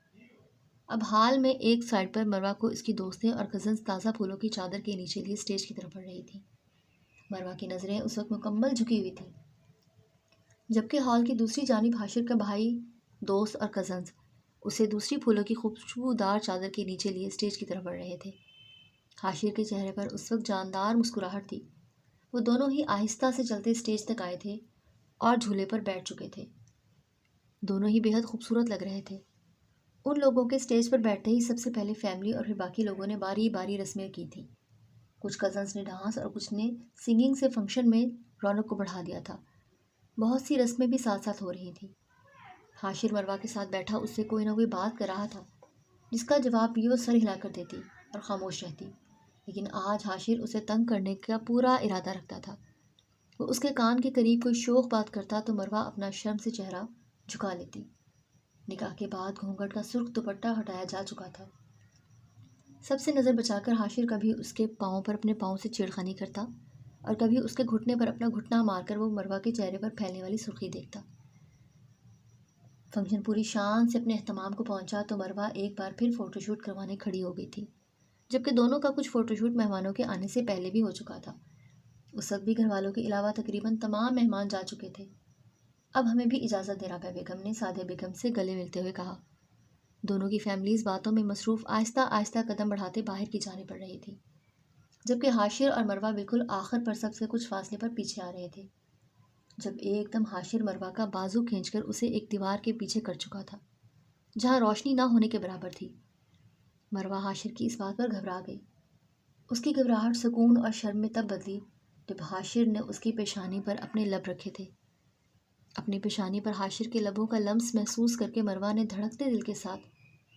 اب ہال میں ایک سائڈ پر مروہ کو اس کی دوستیں اور کزنز تازہ پھولوں کی چادر کے نیچے لیے سٹیج کی طرف بڑھ رہی تھیں۔ مروہ کی نظریں اس وقت مکمل جھکی ہوئی تھیں، جبکہ ہال کی دوسری جانب حاشر کا بھائی، دوست اور کزنز اسے دوسری پھولوں کی خوشبودار چادر کے نیچے لیے سٹیج کی طرف بڑھ رہے تھے۔ حاشر کے چہرے پر اس وقت جاندار مسکراہٹ تھی۔ وہ دونوں ہی آہستہ سے چلتے سٹیج تک آئے تھے اور جھولے پر بیٹھ چکے تھے۔ دونوں ہی بہت خوبصورت لگ رہے تھے۔ ان لوگوں کے سٹیج پر بیٹھتے ہی سب سے پہلے فیملی اور پھر باقی لوگوں نے باری باری رسمیں کی تھیں۔ کچھ کزنز نے ڈانس اور کچھ نے سنگنگ سے فنکشن میں رونق کو بڑھا دیا تھا۔ بہت سی رسمیں بھی ساتھ ساتھ ہو رہی تھیں۔ حاشر مروہ کے ساتھ بیٹھا اس سے کوئی نہ کوئی بات کر رہا تھا، جس کا جواب بھی وہ سر ہلا کر دیتی اور خاموش رہتی، لیکن آج حاشر اسے تنگ کرنے کا پورا ارادہ رکھتا تھا۔ وہ اس کے کان کے قریب کوئی شوخ بات کرتا تو مروہ اپنا شرم سے چہرہ جھکا لیتی۔ نکاح کے بعد گھونگھٹ کا سرخ دوپٹہ ہٹایا جا چکا تھا۔ سب سے نظر بچا کر حاشر کبھی اس کے پاؤں پر اپنے پاؤں سے چھیڑخانی کرتا اور کبھی اس کے گھٹنے پر اپنا گھٹنا مار کر وہ مروہ کے چہرے پر پھیلنے والی سرخی دیکھتا۔ فنکشن پوری شان سے اپنے اہتمام کو پہنچا تو مروہ ایک بار پھر فوٹو شوٹ کروانے کھڑی ہو گئی تھی، جبکہ دونوں کا کچھ فوٹو شوٹ مہمانوں کے آنے سے پہلے بھی ہو چکا تھا۔ اس وقت بھی گھر والوں کے علاوہ تقریباً تمام مہمان جا چکے تھے۔ اب ہمیں بھی اجازت دے رابعہ بیگم نے سعدیہ بیگم سے گلے ملتے ہوئے کہا۔ دونوں کی فیملیز باتوں میں مصروف آہستہ آہستہ قدم بڑھاتے باہر کی جانب بڑھ رہی تھی، جبکہ حاشر اور مروہ بالکل آخر پر سب سے کچھ فاصلے پر پیچھے آ رہے تھے، جب ایک دم حاشر مروہ کا بازو کھینچ کر اسے ایک دیوار کے پیچھے کر چکا تھا جہاں روشنی نہ ہونے کے برابر تھی۔ مروہ حاشر کی اس بات پر گھبرا گئی۔ اس کی گھبراہٹ سکون اور شرم میں تب بدلی جب حاشر نے اس کی پیشانی پر اپنے لب رکھے تھے۔ اپنی پیشانی پر حاشر کے لبوں کا لمس محسوس کر کے مروہ نے دھڑکتے دل کے ساتھ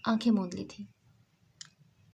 آنکھیں موند لی تھی۔